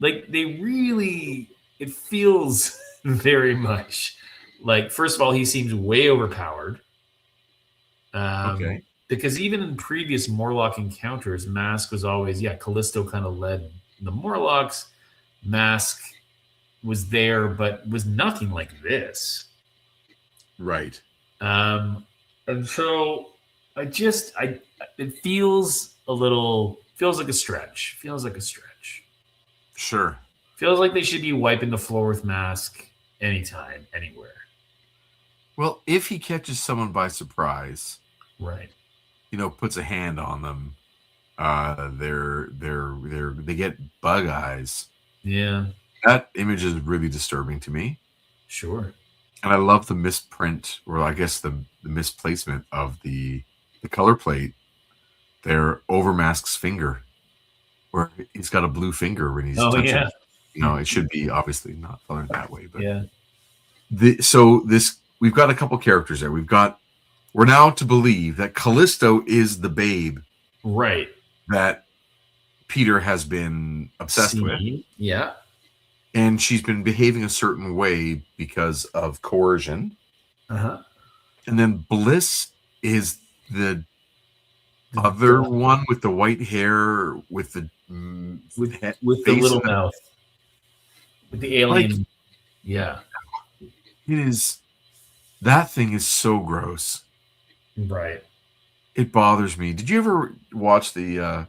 Like, they really, it feels very much like, first of all, he seems way overpowered. Okay. Because even in previous Morlock encounters, Mask was always, Callisto kind of led the Morlocks. Mask was there, but was nothing like this. Right. And so it feels like a stretch. Sure. Feels like they should be wiping the floor with Mask anytime, anywhere. Well, if he catches someone by surprise, Right. puts a hand on them, they get bug eyes. Yeah. That image is really disturbing to me. Sure. And I love the misprint, or I guess the misplacement of the color plate there over Mask's finger, where he's got a blue finger when he's Oh touching. yeah. It should be obviously not colored that way, but Yeah. We've got a couple characters there. We're now to believe that Callisto is the babe Right. that Peter has been obsessed with. Yeah. And she's been behaving a certain way because of coercion. Uh-huh. And then Bliss is the other one with the white hair, with the with the little mouth, with the alien. Yeah. That thing is so gross. Right. It bothers me. Did you ever watch the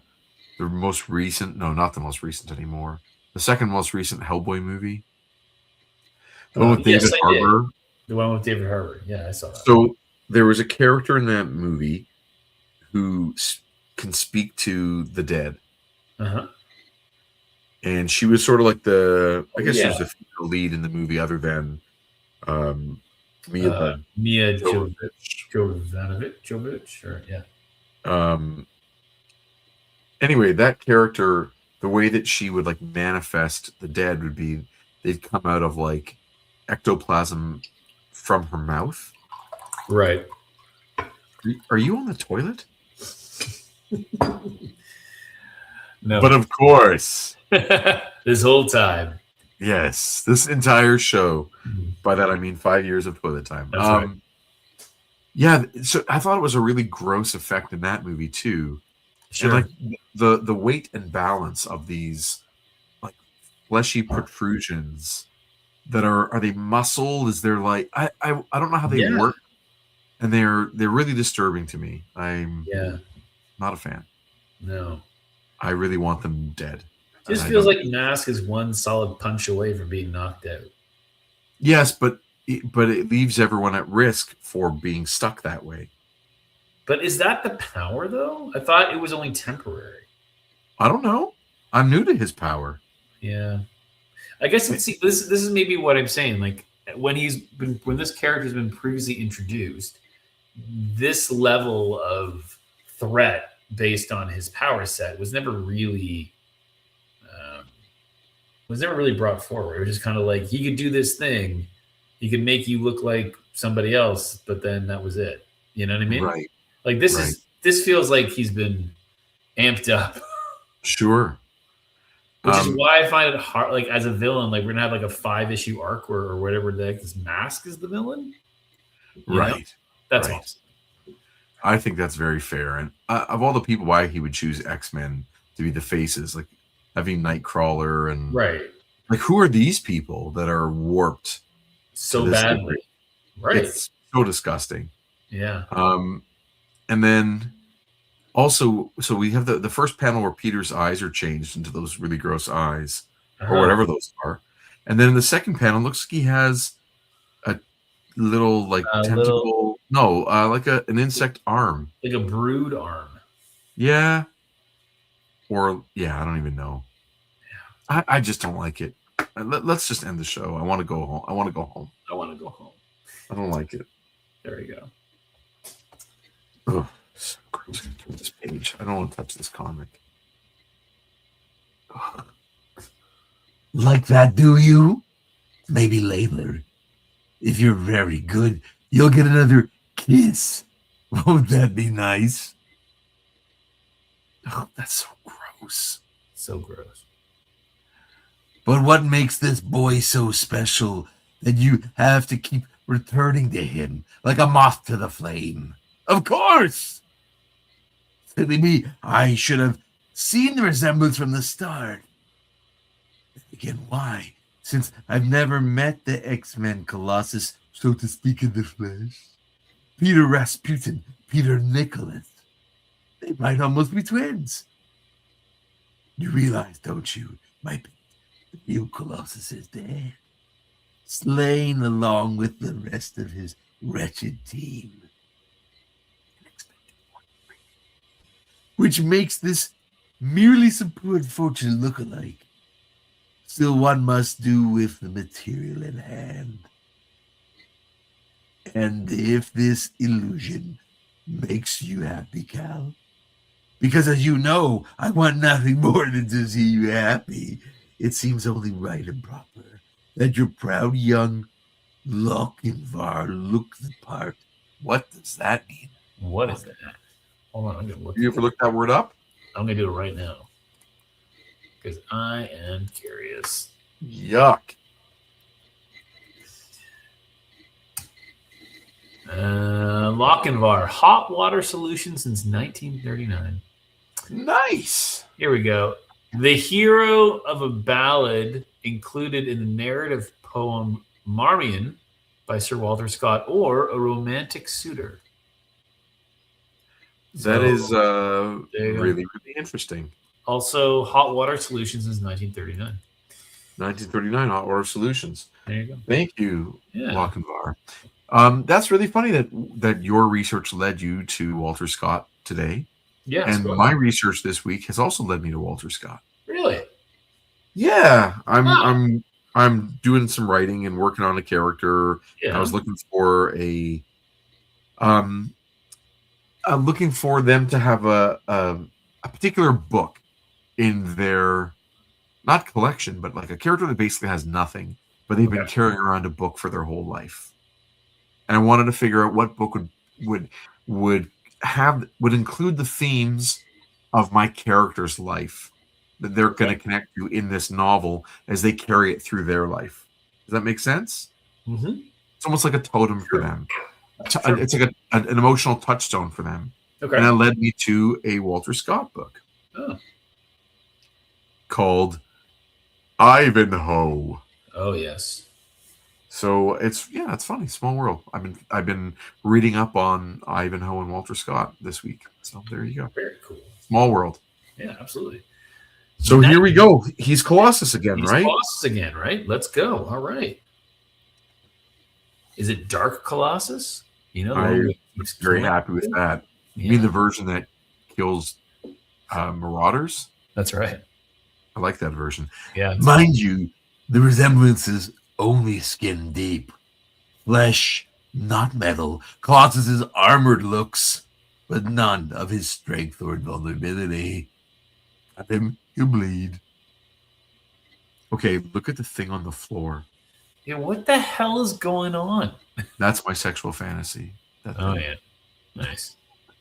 most recent? No, not the most recent anymore. The second most recent Hellboy movie. The one with David Harbour. The one with David Harbour. Yeah, I saw that. So there was a character in that movie who can speak to the dead. Uh-huh. And she was sort of like she was the female lead in the movie, other than Mia Jovovich, or yeah. Anyway, that character, the way that she would like manifest the dead would be they'd come out of like ectoplasm from her mouth. Right. Are you on the toilet? No. But of course. This whole time. Yes. This entire show. By that I mean 5 years of toilet time. That's right. Yeah, so I thought it was a really gross effect in that movie too. Sure. And like the weight and balance of these like fleshy protrusions that are they muscle? Is there like I don't know how they work, and they're really disturbing to me. I'm not a fan. No, I really want them dead. Just feels like Mask is one solid punch away from being knocked out. Yes, but it leaves everyone at risk for being stuck that way. But is that the power though? I thought it was only temporary. I don't know. I'm new to his power. Yeah. I guess this is maybe what I'm saying. Like when this character's been previously introduced, this level of threat based on his power set was never really brought forward. It was just kind of like he could do this thing, he could make you look like somebody else, but then that was it. You know what I mean? Right. Like this feels like he's been amped up. Sure. Which is why I find it hard, like as a villain, like we're gonna have like a 5-issue arc or whatever this Mask is the villain. Right. That's awesome. I think that's very fair. And of all the people, why he would choose X-Men to be the faces, like having Nightcrawler and like who are these people that are warped so badly? Degree? Right. It's so disgusting. Yeah. And then also, so we have the first panel where Peter's eyes are changed into those really gross eyes, or whatever those are. And then in the second panel, looks like he has a little like tentacle. Like an insect arm. Like a brood arm. Yeah. Or, I don't even know. Yeah. I just don't like it. Let's just end the show. I want to go home. I want to go home. I don't like it. There we go. Ugh. So gross. Turn this page. I don't want to touch this comic. Ugh. Like that, do you? Maybe later. If you're very good, you'll get another kiss. Won't that be nice? Oh, that's so gross. So gross. But what makes this boy so special that you have to keep returning to him like a moth to the flame? Of course! Silly me, I should have seen the resemblance from the start. Again, why? Since I've never met the X-Men Colossus, so to speak, in the flesh. Peter Rasputin, Peter Nicholas. They might almost be twins. You realize, don't you, my new Colossus is dead. Slain along with the rest of his wretched team. Which makes this merely support fortune look alike. Still, one must do with the material in hand. And if this illusion makes you happy, Cal, because as you know, I want nothing more than to see you happy, it seems only right and proper that your proud young Lochinvar look the part. What does that mean? What is that? Hold on, I'm gonna look. You ever look that word up? I'm gonna do it right now because I am curious. Yuck. Lochinvar, hot water solution since 1939. Nice. Here we go. The hero of a ballad included in the narrative poem Marmion by Sir Walter Scott, or a romantic suitor. That is there you go. really, really interesting. Also, hot water solutions since 1939. 1939 Hot Water Solutions. There you go. Thank you, Yeah. Lochinvar. That's really funny that your research led you to Walter Scott today. Yeah. And my research this week has also led me to Walter Scott. Really? Yeah. I'm doing some writing and working on a character. Yeah. I was looking for looking for them to have a particular book in their, not collection, but like a character that basically has nothing, but they've been carrying around a book for their whole life. And I wanted to figure out what book would include the themes of my character's life that they're going to connect to in this novel as they carry it through their life. Does that make sense? Mm-hmm. It's almost like a totem for them. Sure. It's like an emotional touchstone for them. Okay. And that led me to a Walter Scott book called Ivanhoe. Oh yes. So it's funny. Small world. I've been reading up on Ivanhoe and Walter Scott this week. So there you go. Very cool. Small world. Yeah, absolutely. So here we go. He's Colossus again, right? Colossus again, right? Let's go. All right. Is it Dark Colossus? I'm very happy with that. Yeah. You mean the version that kills marauders? That's right. I like that version. Yeah. Mind you, the resemblance is only skin deep. Flesh, not metal. Colossus's armored looks, but none of his strength or vulnerability. At him, you bleed. Okay, look at the thing on the floor. Yeah, what the hell is going on? That's my sexual fantasy. Yeah. Nice.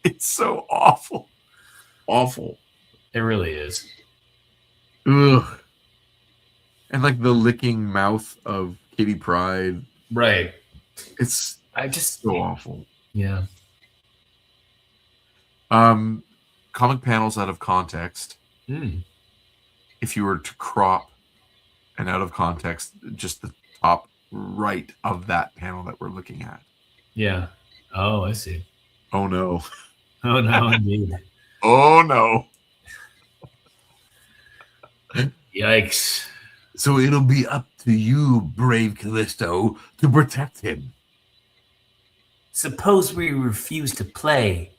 It's so awful. Awful. It really is. Ugh. And like the licking mouth of Kitty Pryde. Right. It's so awful. Yeah. Comic panels out of context. If you were to crop and out of context, just the top right of that panel that we're looking at. Yeah. Oh, I see. Oh no. Oh no, indeed. Oh no. Yikes. So it'll be up to you, brave Callisto, to protect him. Suppose we refuse to play.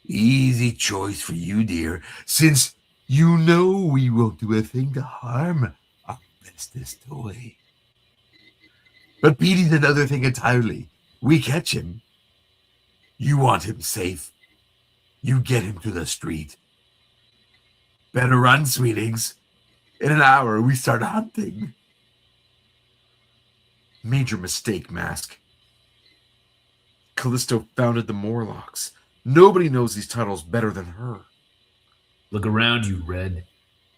Easy choice for you, dear, since you know we won't do a thing to harm our bestest toy. But Petey's another thing entirely. We catch him. You want him safe. You get him to the street. Better run, sweetings. In an hour, we start hunting. Major mistake, Mask. Callisto founded the Morlocks. Nobody knows these titles better than her. Look around you, Red.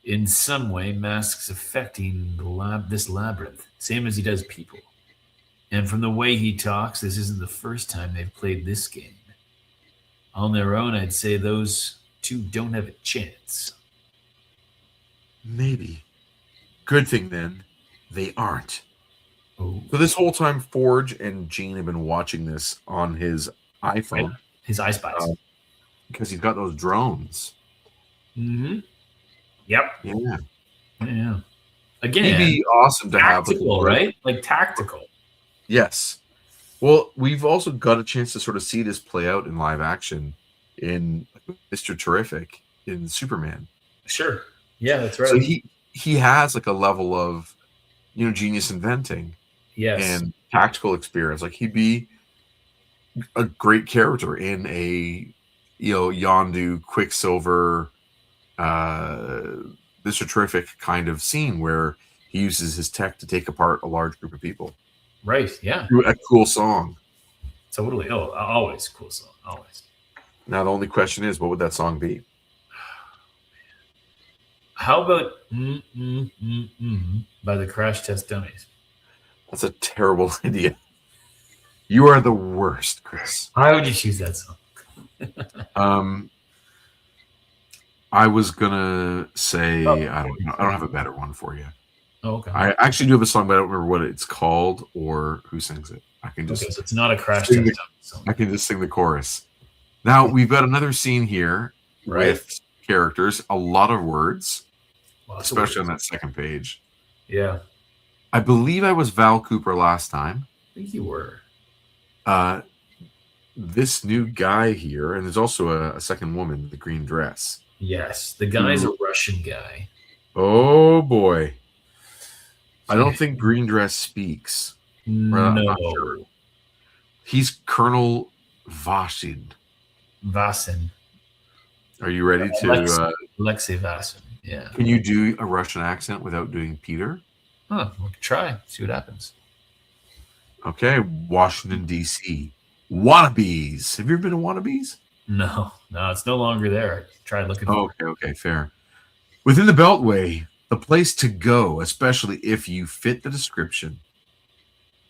In some way, Mask's affecting this labyrinth, same as he does people. And from the way he talks, this isn't the first time they've played this game. On their own, I'd say those two don't have a chance. Maybe. Good thing, then, they aren't. Oh. So this whole time, Forge and Gene have been watching this on his iPhone. Right. His I Spies. Because he's got those drones. Mm-hmm. Yep. Yeah. Yeah. Again, it'd be awesome to have. Tactical, right? Like tactical. Yes. Well, we've also got a chance to sort of see this play out in live action in Mr. Terrific in Superman. Sure. Yeah, that's So right. he has like a level of genius inventing Yes. and tactical experience. Like he'd be a great character in a Yondu Quicksilver uh Mr. Terrific kind of scene where he uses his tech to take apart a large group of people. Right. Yeah. Through a cool song. Totally. Oh, always cool song. Always. Now the only question is, what would that song be? How about by the Crash Test Dummies? That's a terrible idea. You are the worst, Chris. Why would you choose that song? I was gonna say I don't have a better one for you. Oh, okay. I actually do have a song, but I don't remember what it's called or who sings it. I can just so it's not a Crash Test Dummies song. I can just sing the chorus. Now we've got another scene here with characters, a lot of words, especially on that second page. Yeah. I believe I was Val Cooper last time. I think you were. This new guy here, and there's also a second woman in the green dress. Yes, the guy's a Russian guy. Oh boy. I don't think green dress speaks. No. Sure. He's Colonel Vasin. Are you ready to Alexei Vasin? Yeah. Can you do a Russian accent without doing Peter? Huh, we can try. See what happens. Okay, Washington D.C. Wannabes. Have you ever been to Wannabes? No, it's no longer there. I tried looking for it. Okay, fair. Within the Beltway, the place to go, especially if you fit the description.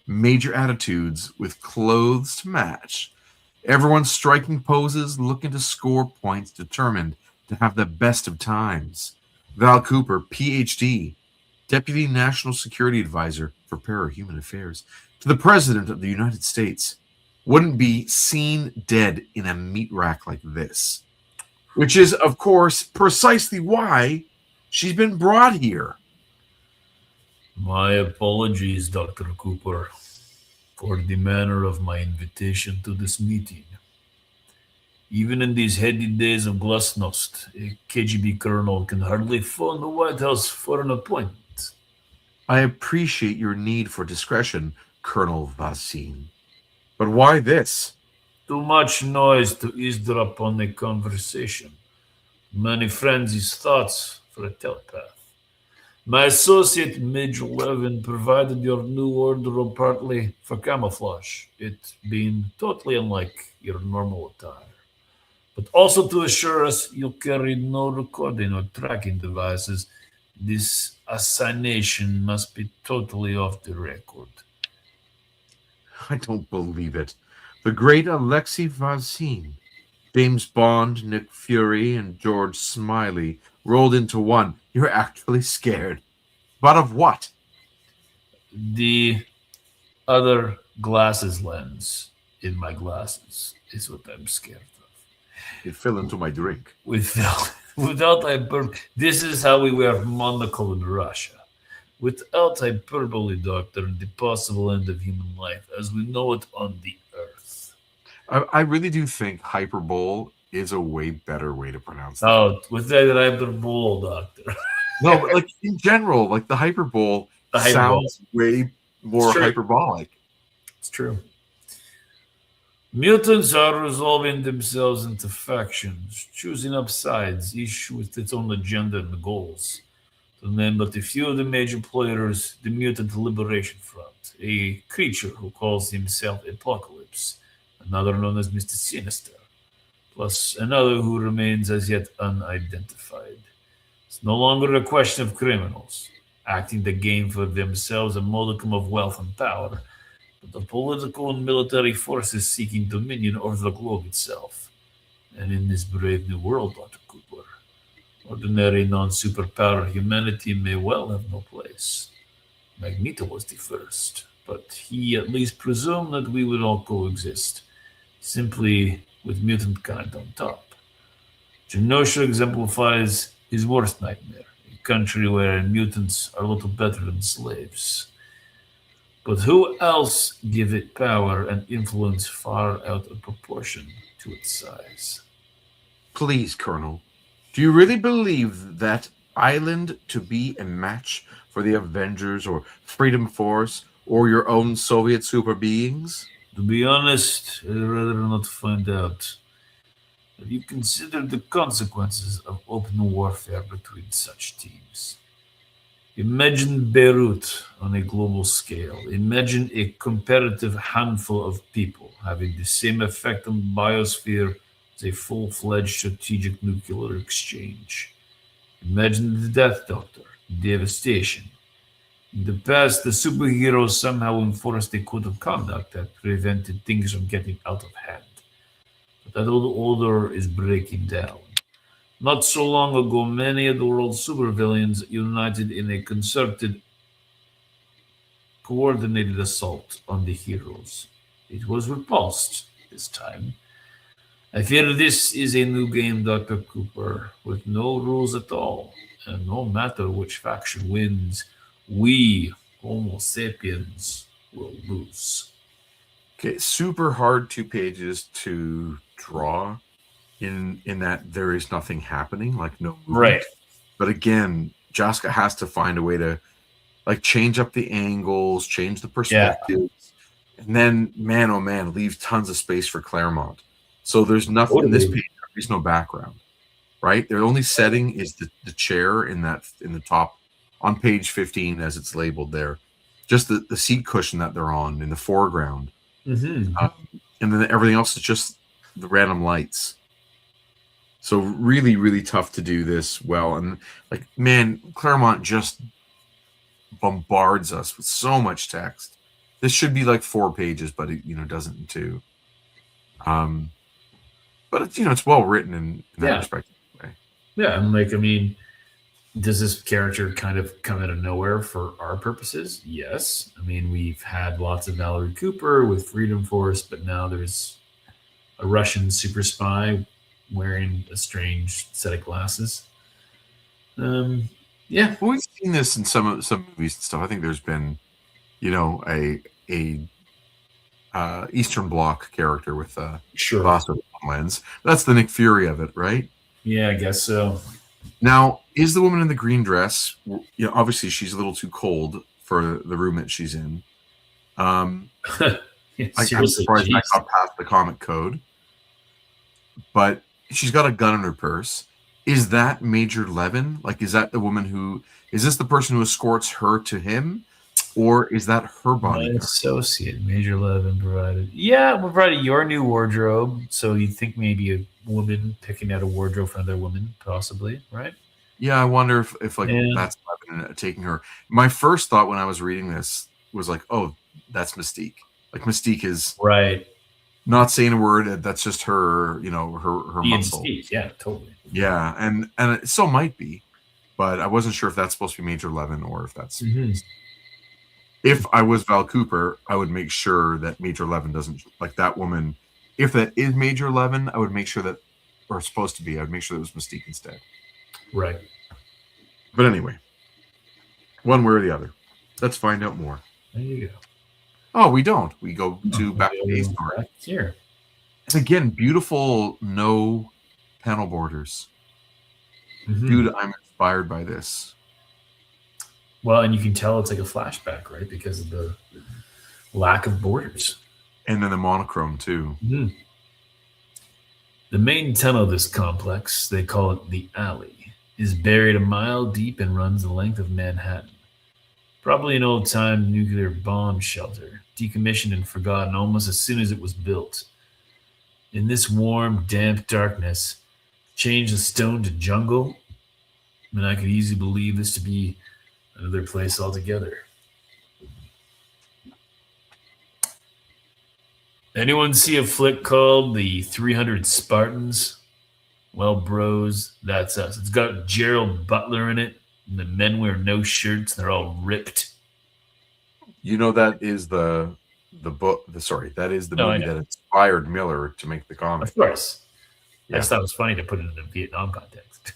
Major attitudes with clothes to match. Everyone striking poses, looking to score points, determined to have the best of times. Val Cooper, PhD, Deputy National Security Advisor for Parahuman Affairs, to the President of the United States, wouldn't be seen dead in a meat rack like this. Which is, of course, precisely why she's been brought here. My apologies, Dr. Cooper, for the manner of my invitation to this meeting. Even in these heady days of glasnost, a KGB colonel can hardly phone the White House for an appointment. I appreciate your need for discretion, Colonel Vasin. But why this? Too much noise to eavesdrop on a conversation. Many friends' thoughts for a telepath. My associate, Major Levin, provided your new wardrobe partly for camouflage, it being totally unlike your normal attire, but also to assure us you carry no recording or tracking devices. This assignation must be totally off the record. I don't believe it. The great Alexei Vasin, James Bond, Nick Fury, and George Smiley rolled into one. You're actually scared. But of what? The other glasses lens in my glasses is what I'm scared of. It fell into my drink. Without hyperbole, this is how we wear monocle in Russia. Without hyperbole, Doctor, the possible end of human life as we know it on the Earth. I really do think hyperbole is a way better way to pronounce that. Oh, without hyperbole, Doctor. No, like in general, like the hyperbole sounds way more hyperbolic. It's true. Mutants are resolving themselves into factions, choosing up sides, each with its own agenda and goals. To name but a few of the major players, the Mutant Liberation Front, a creature who calls himself Apocalypse, another known as Mr. Sinister, plus another who remains as yet unidentified. It's no longer a question of criminals, acting the game for themselves a modicum of wealth and power, but the political and military forces seeking dominion over the globe itself. And in this brave new world, Dr. Cooper, ordinary non-superpower humanity may well have no place. Magneto was the first, but he at least presumed that we would all coexist, simply with mutant kind on top. Genosha exemplifies his worst nightmare, a country where mutants are little better than slaves. But who else give it power and influence far out of proportion to its size? Please, Colonel, do you really believe that island to be a match for the Avengers or Freedom Force or your own Soviet super beings? To be honest, I'd rather not find out. Have you considered the consequences of open warfare between such teams? Imagine Beirut on a global scale. Imagine a comparative handful of people having the same effect on the biosphere as a full-fledged strategic nuclear exchange. Imagine the Death Doctor, devastation. In the past, the superheroes somehow enforced a code of conduct that prevented things from getting out of hand. But that old order is breaking down. Not so long ago, many of the world's supervillains united in a concerted, coordinated assault on the heroes. It was repulsed this time. I fear this is a new game, Dr. Cooper, with no rules at all. And no matter which faction wins, we, Homo sapiens, will lose. Okay, super hard 2 pages to draw in that there is nothing happening, like no movement. Right. But again, Jaska has to find a way to like change up the angles, change the perspectives, and then man oh man, leave tons of space for Claremont. So there's nothing in this page, there's no background. Right? Their only setting is the chair in the top on page 15 as it's labeled there. Just the seat cushion that they're on in the foreground. Mm-hmm. And then everything else is just the random lights. So really, really tough to do this well. And like, man, Claremont just bombards us with so much text. This should be like 4 pages, but it doesn't in 2. But it's it's well written in that respect. Yeah, and like, I mean, does this character kind of come out of nowhere for our purposes? Yes. I mean, we've had lots of Valerie Cooper with Freedom Force, but now there's a Russian super spy wearing a strange set of glasses. Yeah. Well, we've seen this in some movies and stuff. I think there's been, a Eastern Bloc character with a glass lens. That's the Nick Fury of it, right? Yeah, I guess so. Now, is the woman in the green dress? Obviously, she's a little too cold for the room that she's in. I'm surprised I got past the comic code, but she's got a gun in her purse. Is that Major Levin? Like, is that the woman is this the person who escorts her to him, or is that her body? My associate, Major Levin provided. Yeah, we provided your new wardrobe, so you'd think maybe a woman picking out a wardrobe for another woman, possibly, right? Yeah, I wonder if that's Levin taking her. My first thought when I was reading this was like, oh, that's Mystique. Like Mystique is right. Not saying a word. That's just her, her muscle. Mystique, yeah, totally. Yeah, and it still might be, but I wasn't sure if that's supposed to be Major Levin or if that's. Mm-hmm. If I was Val Cooper, I would make sure that Major Levin doesn't like that woman. If that is Major Levin, I would make sure that, or supposed to be, I would make sure that it was Mystique instead. Right. But anyway, one way or the other. Let's find out more. There you go. Oh, we don't. We go to back to the story. Here. And again, beautiful no panel borders. Mm-hmm. Dude, I'm inspired by this. Well, and you can tell it's like a flashback, right? Because of the lack of borders. And then the monochrome, too. Mm-hmm. The main tunnel of this complex, they call it the Alley, is buried a mile deep and runs the length of Manhattan. Probably an old-time nuclear bomb shelter, decommissioned and forgotten almost as soon as it was built. In this warm, damp darkness, change the stone to jungle, and I could easily believe this to be another place altogether. Anyone see a flick called The 300 Spartans? Well, bros, that's us. It's got Gerald Butler in it, and the men wear no shirts, and they're all ripped. That is the book. That is the movie that inspired Miller to make the comic. Of course. Yeah. I just thought it was funny to put it in a Vietnam context.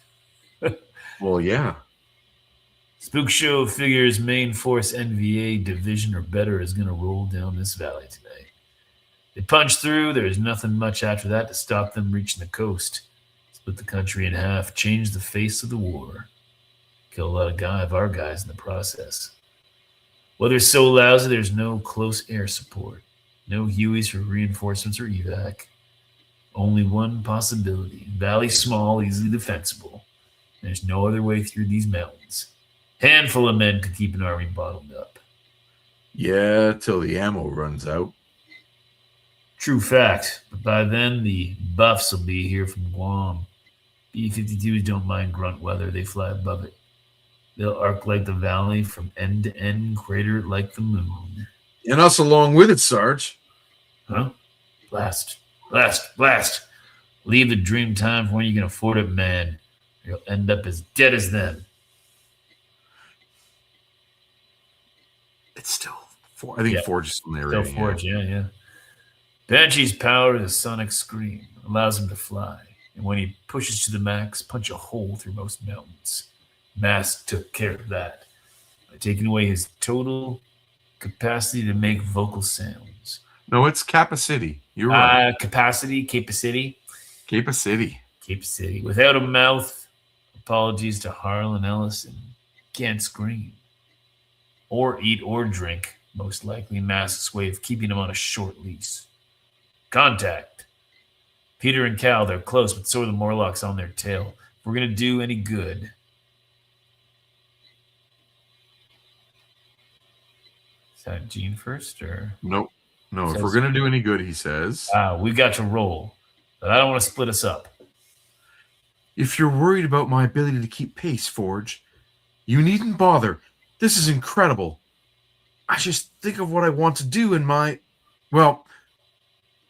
Well, yeah. Spook Show figures main force NVA division or better is going to roll down this valley today. They punch through. There's nothing much after that to stop them reaching the coast. Split the country in half, change the face of the war. Kill a lot of our guys in the process. Weather's so lousy, there's no close air support. No Hueys for reinforcements or evac. Only one possibility. Valley small, easily defensible. There's no other way through these mountains. Handful of men could keep an army bottled up. Yeah, till the ammo runs out. True fact. But by then, the buffs will be here from Guam. B-52s don't mind grunt weather. They fly above it. They'll arc like the valley from end to end, crater it like the moon. And us along with it, Sarge. Huh? Blast. Blast. Blast. Leave the dream time for when you can afford it, man. You'll end up as dead as them. It's still I think Forge is still narrating. Still Forge, yeah. Banshee's power is a sonic scream. Allows him to fly. And when he pushes to the max, punch a hole through most mountains. Mask took care of that by taking away his total capacity to make vocal sounds. No, it's capacity. You're right. Capacity. Without a mouth, apologies to Harlan Ellison. Can't scream. Or eat or drink. Most likely Mask's way of keeping him on a short leash. Contact. Peter and Cal, they're close, but so are the Morlocks on their tail. If we're going to do any good... Is that Gene first, or...? Nope. No, if we're going to do any good, he says... we got to roll. But I don't want to split us up. If you're worried about my ability to keep pace, Forge, you needn't bother. This is incredible. I just think of what I want to do and my... Well,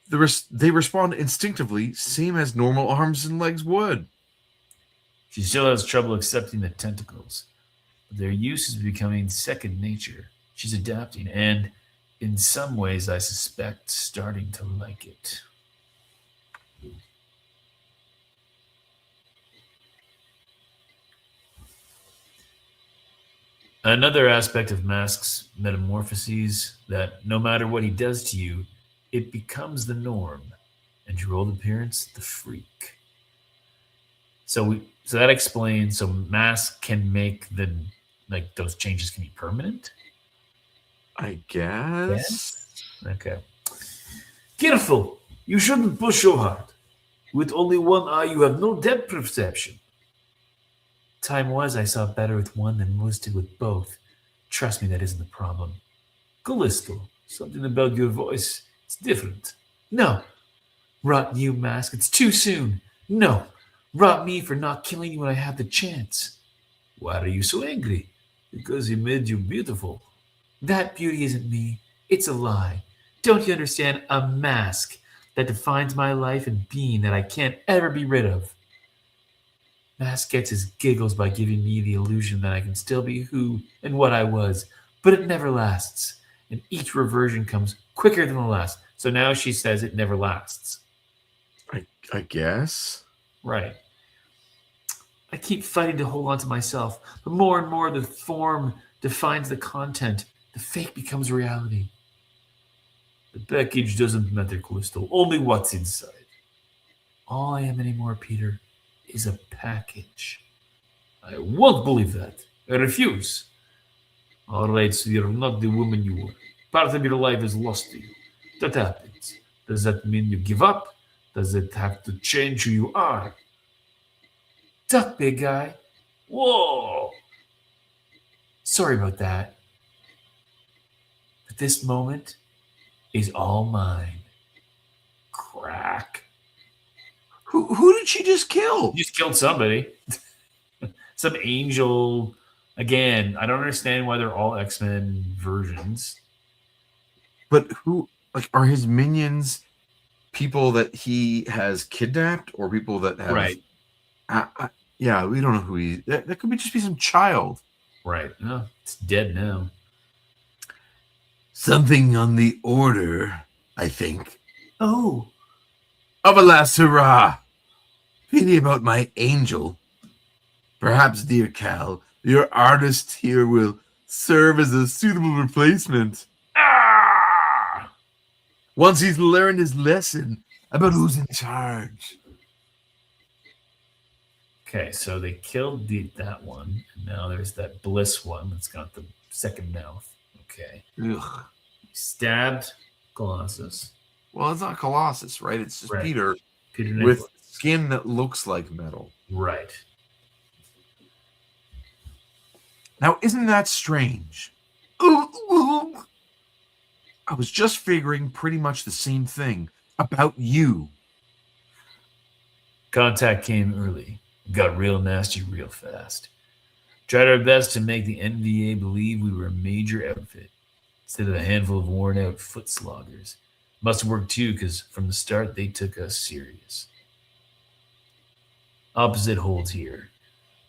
they respond instinctively, same as normal arms and legs would. She still has trouble accepting the tentacles. But their use is becoming second nature. She's adapting and, in some ways, I suspect, starting to like it. Another aspect of Mask's metamorphoses that no matter what he does to you, it becomes the norm. And your old appearance, the freak. So that explains, so Mask can make those changes can be permanent? I guess. Okay. Careful! You shouldn't push so hard. With only one eye, you have no depth perception. Time was I saw better with one than most did with both. Trust me, that isn't the problem. Callisto, something about your voice. It's different. No. Rot you, Mask. It's too soon. No. Rot me for not killing you when I had the chance. Why are you so angry? Because he made you beautiful. That beauty isn't me. It's a lie. Don't you understand? A mask that defines my life and being that I can't ever be rid of. Mask gets his giggles by giving me the illusion that I can still be who and what I was, but it never lasts. And each reversion comes quicker than the last. So now she says it never lasts. I guess. Right. I keep fighting to hold on to myself, but more and more the form defines the content. The fake becomes reality. The package doesn't matter, Callisto. Only what's inside. All I am anymore, Peter, is a package. I won't believe that. I refuse. All right, so you're not the woman you were. Part of your life is lost to you. That happens. Does that mean you give up? Does it have to change who you are? Duck, big guy. Whoa. Sorry about that. But this moment is all mine. Crack. Who did she just kill? You just killed somebody. Some angel. Again, I don't understand why they're all X-Men versions. But who, are his minions people that he has kidnapped or people that have... Right. Yeah, we don't know who he... That could just be some child. Right. No, it's dead now. Something on the order, I think. Oh. Alas, hurrah! Pity about my angel. Perhaps, dear Cal, Your artist here will serve as a suitable replacement. Ah! Once he's learned his lesson about who's in charge. Okay, so they killed that one. And now there's that Bliss one that's got the second mouth. Okay. Ugh. Stabbed Colossus. Well, it's not Colossus, right? It's just Right. Peter Peter with Nicholas. skin that looks like metal. Right. Now, isn't that strange? I was just figuring pretty much the same thing about you. Contact came early. Got real nasty real fast. Tried our best to make the NVA believe we were a major outfit instead of a handful of worn out foot sloggers. Must have worked too, because from the start they took us serious. Opposite holds here.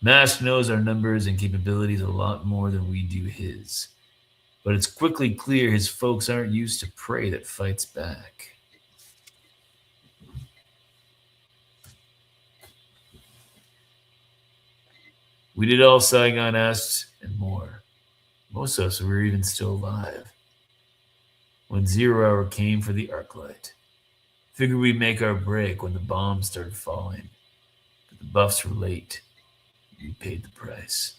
Mask knows our numbers and capabilities a lot more than we do his. But it's quickly clear his folks aren't used to prey that fights back. We did all Saigon asked and more. Most of us were even still alive. When 0 hour came for the Arclight, figured we'd make our break when the bombs started falling. But the buffs were late. We paid the price.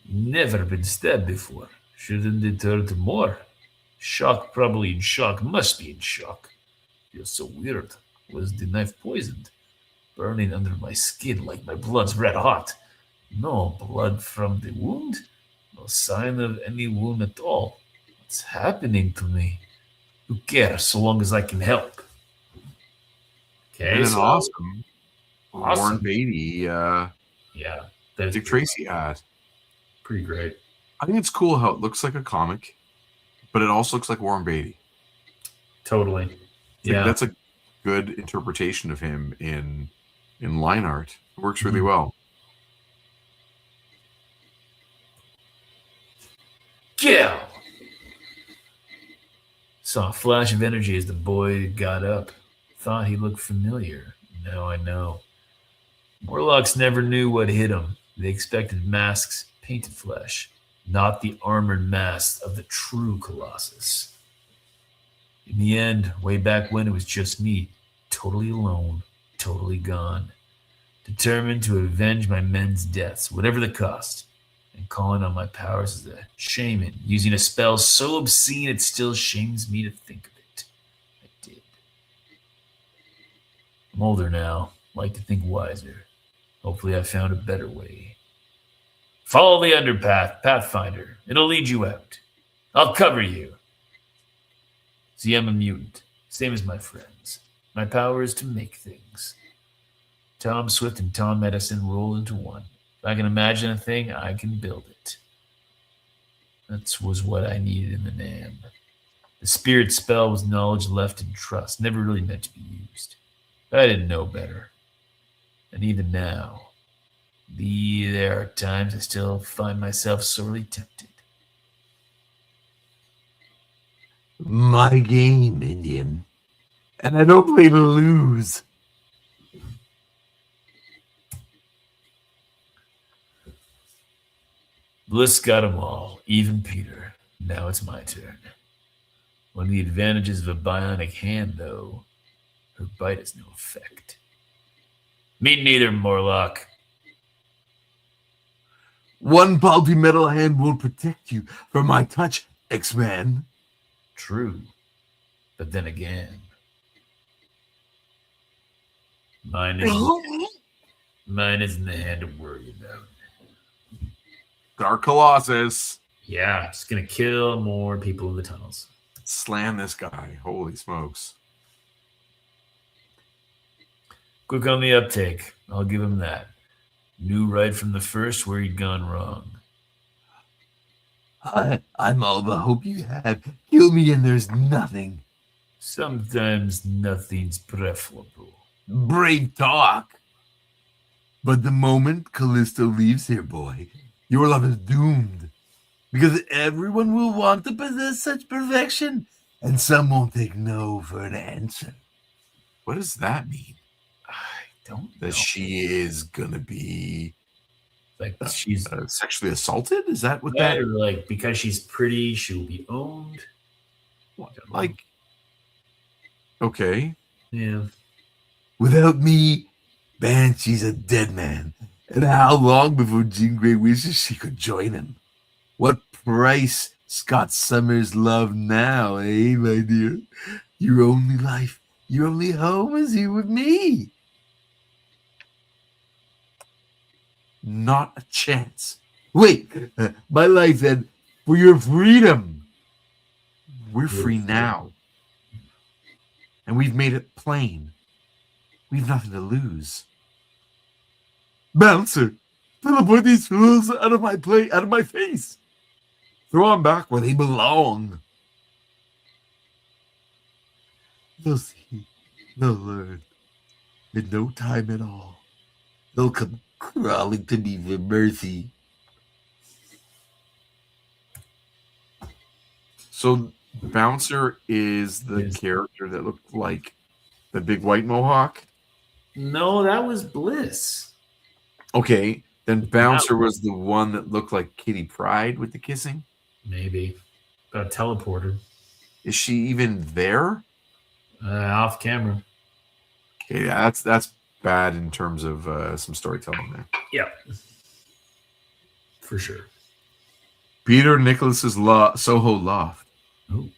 Never been stabbed before. Shouldn't deter to more. Shock, probably in shock. Must be in shock. Feels so weird. Was the knife poisoned? Burning under my skin like my blood's red hot. No blood from the wound. No sign of any wound at all. What's happening to me? Who cares so long as I can help? Okay, And an so awesome Warren Awesome. Beatty, yeah, that's Dick Tracy hat. pretty great. I think it's cool how it looks like a comic, but it also looks like Warren Beatty. Totally. Like, Yeah. that's a good interpretation of him in line art. It works really well. Kill! Saw a flash of energy as the boy got up. Thought he looked familiar. Now I know. Morlocks never knew what hit them. They expected masks, painted flesh, not the armored masks of the true Colossus. In the end, way back when, it was just me, totally alone, totally gone, determined to avenge my men's deaths, whatever the cost, and calling on my powers as a shaman, using a spell so obscene it still shames me to think of it. I did. I'm older now, like to think wiser. Hopefully I found a better way. Follow the underpath, Pathfinder. It'll lead you out. I'll cover you. See, I'm a mutant, same as my friends. My power is to make things. Tom Swift and Tom Medicine roll into one. If I can imagine a thing, I can build it. That was what I needed in the NAM. The spirit spell was knowledge left in trust, never really meant to be used. But I didn't know better. And even now, there are times I still find myself sorely tempted. My game, Indian. And I don't play to lose. Bliss got 'em all, even Peter. Now it's my turn. One of the advantages of a bionic hand, though, her bite has no effect. Me neither, Morlock. One pulpy metal hand won't protect you from my touch, X-Man. True. But then again, mine isn't the hand to worry about. Dark Colossus. Yeah, it's gonna kill more people in the tunnels. Slam this guy. Holy smokes. Quick on the uptake. I'll give him that. Knew right from the first where he'd gone wrong. I'm all the hope you have. Kill me and there's nothing. Sometimes nothing's preferable. Brave talk. But the moment Callisto leaves here, boy, your love is doomed. Because everyone will want to possess such perfection, and some won't take no for an answer. What does that mean? I don't know. That she is gonna be Like she's Sexually assaulted? Is that what that, that? or like because she's pretty, she will be owned. Like, okay. Yeah. Without me, Banshee's a dead man. And how long before Jean Grey wishes she could join him? What price Scott Summers love now, eh, my dear? Your only life, your only home is here with me. Not a chance. Wait, my life then, for your freedom. We're free now. And we've made it plain. We've nothing to lose. Bouncer, teleport these fools out of my face. Throw them back where they belong. They'll see, they'll learn. In no time at all, they'll come crawling to me for mercy. So Bouncer is the character that looked like the big white mohawk? No, that was Bliss. Okay, then Bouncer was the one that looked like Kitty Pryde with the kissing? Maybe. Got a teleporter. Is she even there? Off camera. Okay, yeah, that's bad in terms of some storytelling there. Yeah. For sure. Peter Nicholas's Soho Loft. Oh.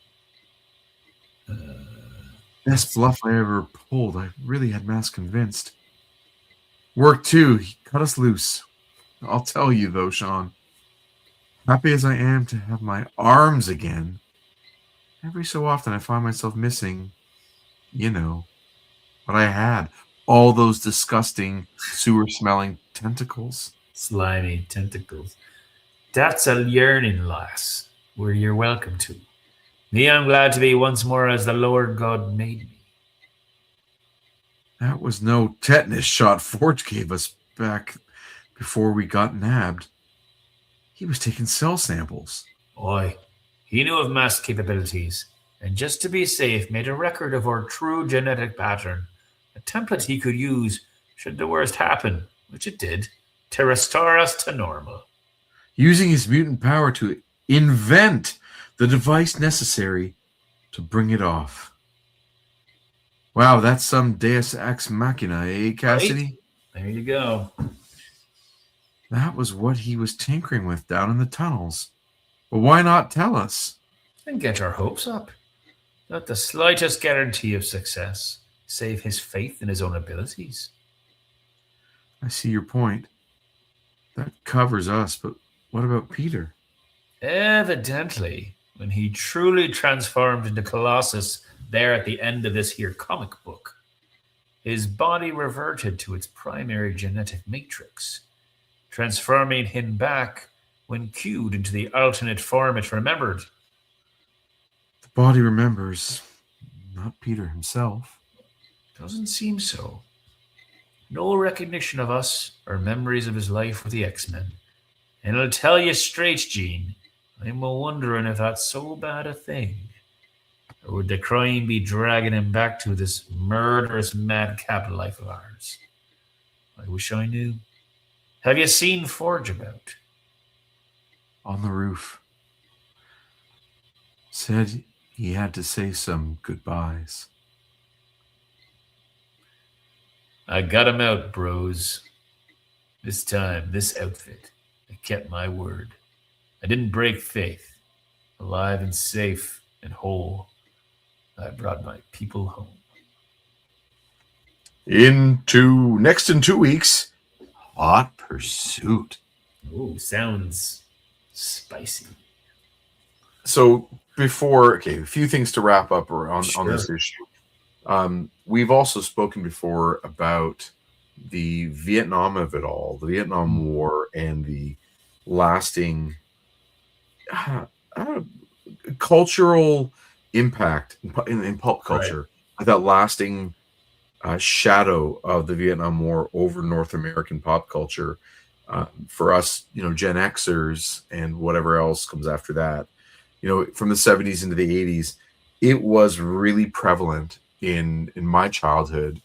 Best bluff I ever pulled. I really had Mass convinced. Work too. He cut us loose. I'll tell you though, Sean. Happy as I am to have my arms again, every so often I find myself missing, what I had. All those disgusting, sewer-smelling tentacles. Slimy tentacles. That's a yearning, lass, where you're welcome to. Me, I'm glad to be once more as the Lord God made me. That was no tetanus shot Forge gave us back before we got nabbed. He was taking cell samples. Oi, he knew of mass capabilities, and just to be safe, made a record of our true genetic pattern, a template he could use should the worst happen, which it did, to restore us to normal. Using his mutant power to invent the device necessary to bring it off. Wow, that's some Deus Ex Machina, eh, Cassidy? Right? There you go. That was what he was tinkering with down in the tunnels. But why not tell us? And get our hopes up. Not the slightest guarantee of success, save his faith in his own abilities. I see your point. That covers us, but what about Peter? Evidently, when he truly transformed into Colossus there at the end of this here comic book, his body reverted to its primary genetic matrix, transforming him back when cued into the alternate form it remembered. The body remembers, not Peter himself. Doesn't seem so. No recognition of us or memories of his life with the X-Men. And I'll tell you straight, Gene, I'm wondering if that's so bad a thing. Or would the crime be dragging him back to this murderous madcap life of ours? I wish I knew. Have you seen Forge about? On the roof. Said he had to say some goodbyes. I got him out, bros. This time, this outfit, I kept my word. I didn't break faith. Alive and safe and whole, I brought my people home. Next in 2 weeks, Hot Pursuit. Oh, sounds spicy. So a few things to wrap up on this issue. We've also spoken before about the Vietnam of it all, the Vietnam War, and the lasting cultural impact in pulp culture, right. That lasting shadow of the Vietnam War over North American pop culture. For us, Gen Xers and whatever else comes after that, from the 70s into the 80s, it was really prevalent in my childhood,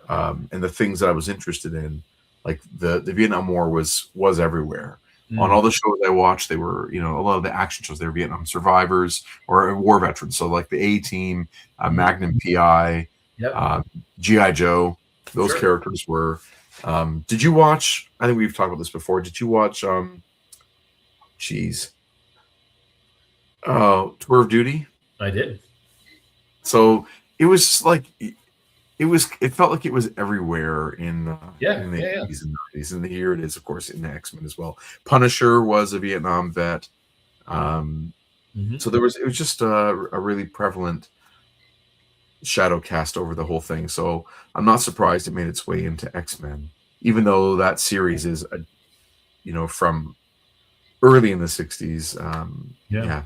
and the things that I was interested in. Like the Vietnam War was everywhere. On Mm. all the shows I watched, they were, a lot of the action shows, they were Vietnam survivors or war veterans. So like the A Team, Magnum PI, Yep. GI Joe, those Sure. characters were. Did you watch? I think we've talked about this before. Did you watch? Jeez, Tour of Duty. I did. So it was like it felt like it was everywhere in the Yeah. 80s and 90s, and here it is, of course, in the X-Men as well. Punisher was a Vietnam vet. So it was just a really prevalent shadow cast over the whole thing. So I'm not surprised it made its way into X-Men, even though that series is from early in the 60s. Yeah.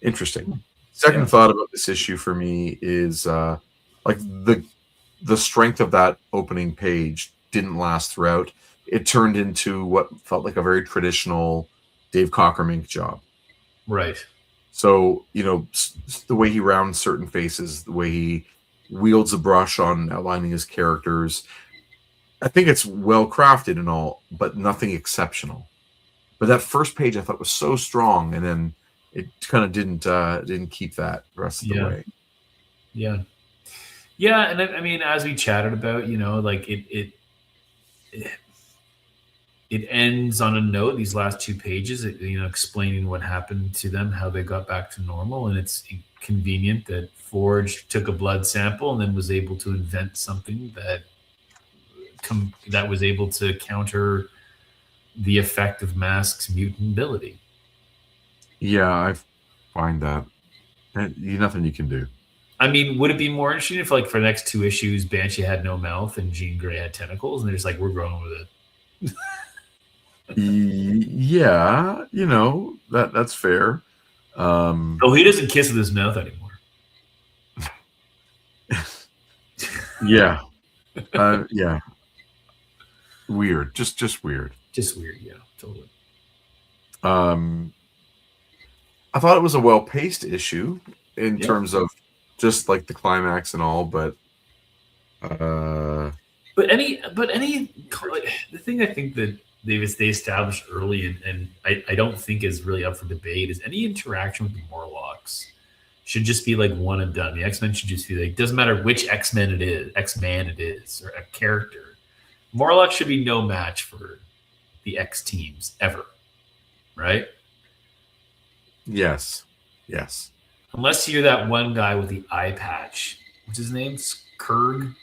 Interesting. Second thought about this issue for me is like the strength of that opening page didn't last throughout. It turned into what felt like a very traditional Dave Cockermink job. Right. So, the way he rounds certain faces, the way he wields a brush on outlining his characters, I think it's well crafted and all, but nothing exceptional. But that first page I thought was so strong, and then it kind of didn't keep that the rest of the way. Yeah. Yeah, and I mean, as we chatted about, like it ends on a note. These last two pages, explaining what happened to them, how they got back to normal, and it's convenient that Forge took a blood sample and then was able to invent something that was able to counter the effect of Mask's mutant ability. Yeah, I find that nothing you can do. I mean, would it be more interesting if, like, for the next two issues, Banshee had no mouth and Jean Grey had tentacles, and they're just like, we're growing with it? Yeah, that's fair. Oh, he doesn't kiss with his mouth anymore. Yeah. Yeah. Weird. Just weird. Just weird, yeah, totally. I thought it was a well-paced issue in terms of just like the climax and all, but the thing I think that they established early and I don't think is really up for debate is any interaction with the Morlocks should just be like one and done. The X-Men should just be like, doesn't matter which X-Man it is, or a character. Morlock should be no match for the X teams ever, right? Yes. Unless you're that one guy with the eye patch. What's his name? Kurg?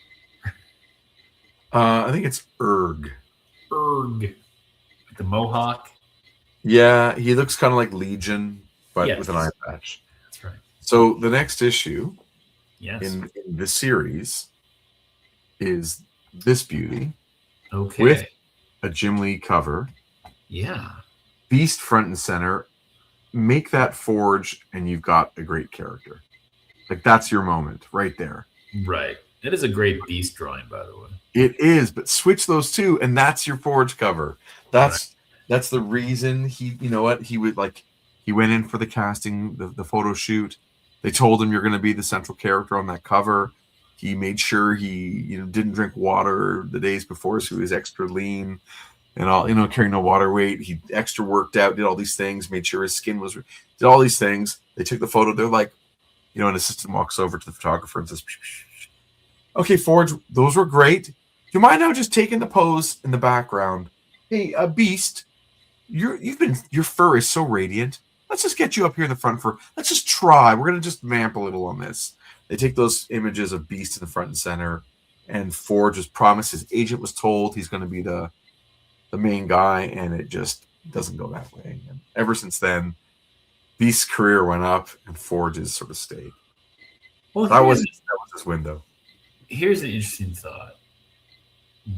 I think it's Erg. With the mohawk. Yeah, he looks kind of like Legion, but with an eye patch. That's right. So the next issue in the series is this beauty. Okay. With a Jim Lee cover. Yeah. Beast front and center. Make that Forge and you've got a great character. Like, that's your moment right there. Right. It is a great Beast drawing, by the way. It is, but switch those two and that's your Forge cover. That's the reason he went in for the casting, the photo shoot. They told him you're going to be the central character on that cover. He made sure he didn't drink water the days before, so he was extra lean and all, carrying no water weight. He extra worked out, did all these things, made sure his skin was, did all these things. They took the photo. They're like, an assistant walks over to the photographer and says, "Okay, Forge, those were great. Do you mind now just taking the pose in the background? Hey, Beast, your fur is so radiant. Let's just get you up here in the front let's just try. We're gonna just vamp a little on this." They take those images of Beast in the front and center, and Forge was promised. His agent was told he's going to be the main guy, and it just doesn't go that way. And ever since then, Beast's career went up, and Forge's sort of stayed. Well, that was his window. Here's an interesting thought.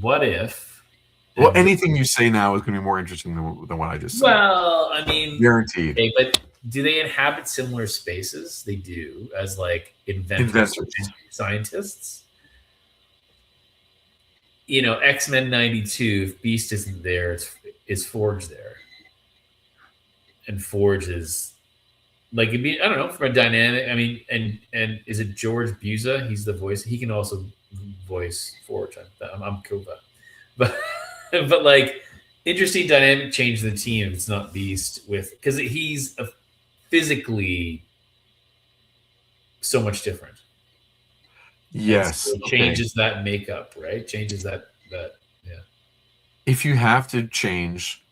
What if? Well, anything you say now is going to be more interesting than what I just said. Well, I mean, guaranteed. Okay, but do they inhabit similar spaces? They do, as like inventors. Scientists. X-Men 92. If Beast isn't there, is Forge there? And Forge is like, it'd be, I don't know, from a dynamic. I mean, and is it George Buza? He's the voice. He can also voice Forge. I'm cool with that. but like interesting dynamic change to the team. It's not Beast because he's physically so much different. Yes. So it changes that makeup, right? Changes that. Yeah. If you have to change,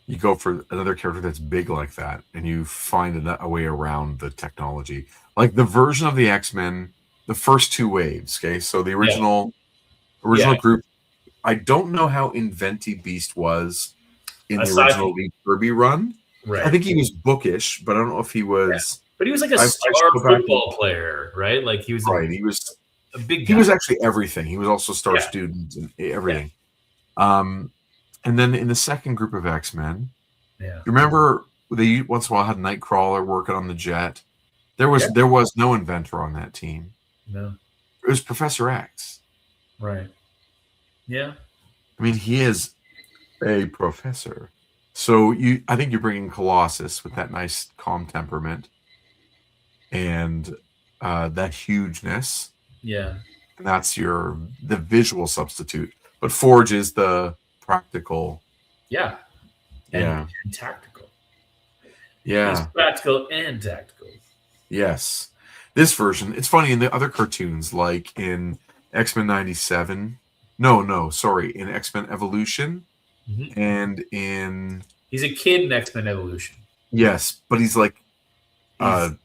you go for another character that's big like that, and you find a way around the technology. Like the version of the X-Men, the first two waves. Okay, so the original group. I don't know how inventive Beast was in the original Lee Kirby run. Right. I think he was bookish, but I don't know if he was. Yeah. But he was like a star football player, right? Like he was he was a big guy. He was actually everything. He was also star student and everything. Yeah. And then in the second group of X-Men, remember they once in a while had Nightcrawler working on the jet. There was no inventor on that team. No. It was Professor X. Right. Yeah. I mean, he is a professor. So I think you're bringing Colossus with that nice calm temperament and that hugeness. Yeah. And that's the visual substitute. But Forge is the practical. Yeah. And tactical. Yeah. He's practical and tactical. Yes. This version, it's funny in the other cartoons, like in X-Men 97. In X-Men Evolution and in... He's a kid in X-Men Evolution. Yes, but he's like a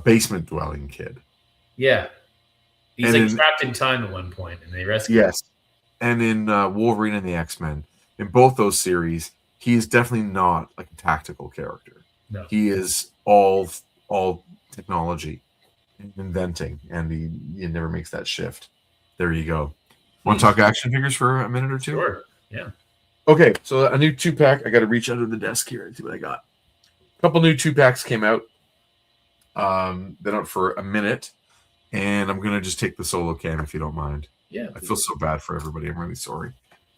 basement-dwelling kid. Yeah. He's trapped in time at one point, and they rescue him. Yes. And in Wolverine and the X-Men, in both those series, he is definitely not like a tactical character. No. He is all technology and inventing, and he never makes that shift. There you go. Want to talk action figures for a minute or two? Sure. Yeah. Okay, so a new 2-pack. I got to reach under the desk here and see what I got. A couple new 2-packs came out. Been out for a minute, and I'm gonna just take the solo cam if you don't mind. Yeah. I feel so bad for everybody. I'm really sorry.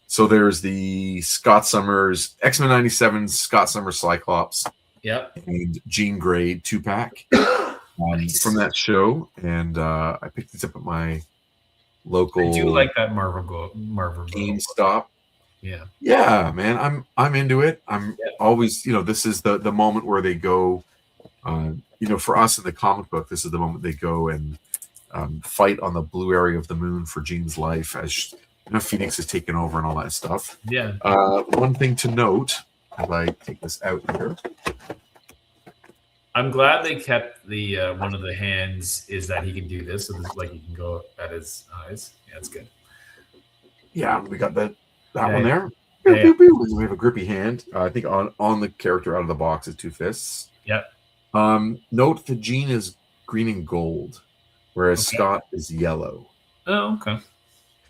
So there's the Scott Summers X-Men 97 Scott Summers Cyclops. Yep. And Jean Grey 2-pack from that show, and I picked these up at my local. I do like that Marvel GameStop. Yeah, man, I'm into it. I'm always, this is the moment where they go. For us in the comic book, this is the moment they go and fight on the blue area of the moon for Jean's life as Phoenix is taken over and all that stuff. Yeah. One thing to note, as I take this out here. I'm glad they kept the one of the hands is that he can do this, so like he can go at his eyes. Yeah, that's good. Yeah, we got that one there. Yeah. We have a grippy hand. I think on the character out of the box is 2 fists. Yep. Note the Jean is green and gold, whereas Scott is yellow. Oh, okay.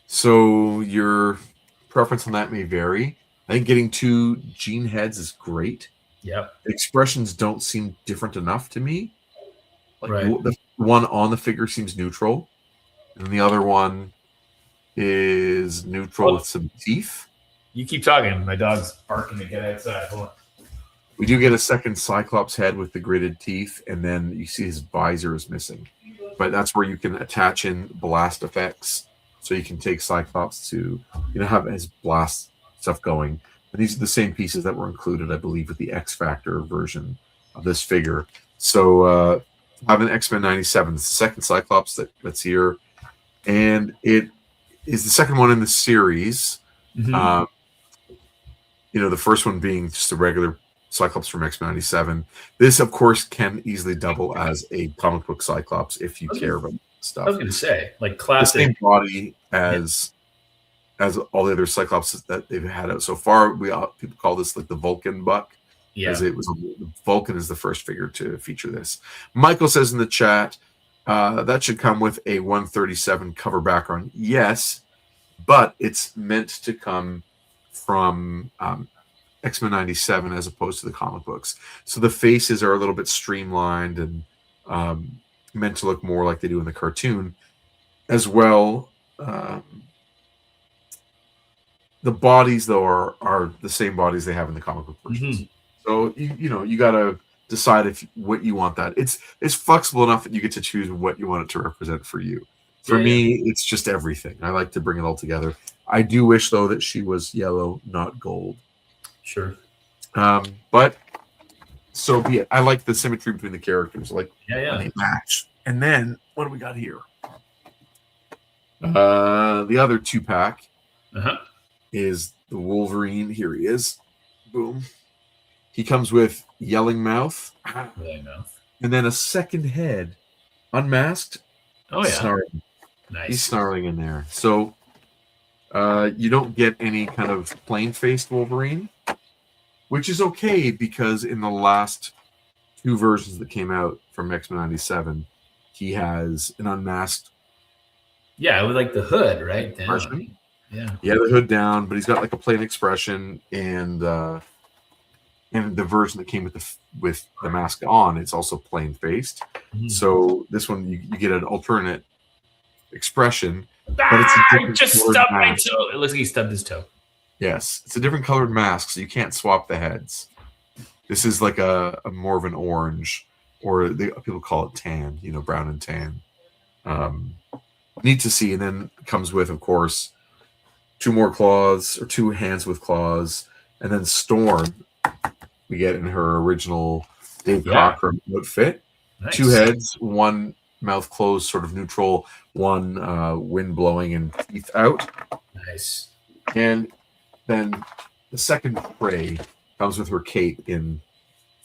So your preference on that may vary. I think getting 2 Jean heads is great. Yep. The expressions don't seem different enough to me. Like right. The one on the figure seems neutral, and the other one is neutral with some teeth. You keep talking. My dog's barking to get outside. Hold on. We do get a second Cyclops head with the gridded teeth, and then you see his visor is missing. But that's where you can attach in blast effects, so you can take Cyclops to have his blast stuff going. And these are the same pieces that were included, I believe, with the X Factor version of this figure. So having X-Men 97, it's the second Cyclops that's here, and it is the second one in the series. Mm-hmm. The first one being just a regular Cyclops from X-Men 97. This, of course, can easily double as a comic book Cyclops if you care about stuff. I was going to say, like classic. The same body as all the other Cyclops that they've had out so far. People call this like the Vulcan buck. Yeah. Because Vulcan is the first figure to feature this. Michael says in the chat, that should come with a 137 cover background. Yes, but it's meant to come from X-Men 97 as opposed to the comic books. So the faces are a little bit streamlined and meant to look more like they do in the cartoon. As well, the bodies, though, are the same bodies they have in the comic book versions. Mm-hmm. So, you got to decide what you want that. It's flexible enough that you get to choose what you want it to represent for you. For me, it's just everything. I like to bring it all together. I do wish though that she was yellow, not gold. Sure. But so be it. I like the symmetry between the characters, like Yeah. when they match. And then what do we got here? The other 2-pack is the Wolverine. Here he is. Boom. He comes with yelling mouth. Yelling mouth. And then a second head. Unmasked. Oh, yeah. Snarling. Nice. He's snarling in there. So you don't get any kind of plain-faced Wolverine, which is okay because in the last 2 versions that came out from X-Men 97, he has an unmasked. Yeah, with like the hood, right? Down. Yeah. Yeah, the hood down, but he's got like a plain expression, and the version that came with the mask on, it's also plain faced. Mm-hmm. So this one you get an alternate expression, but it's I just stubbed my toe. It looks like he stubbed his toe. Yes, it's a different colored mask, so you can't swap the heads. This is like a more of an orange, or people call it tan, brown and tan. Neat to see. And then it comes with, of course, 2 more claws, or 2 hands with claws, and then Storm we get in her original Dave Cockrum outfit. Nice. 2 heads, 1 mouth closed, sort of neutral, 1 wind blowing and teeth out. Nice. And then the second prey comes with her cape in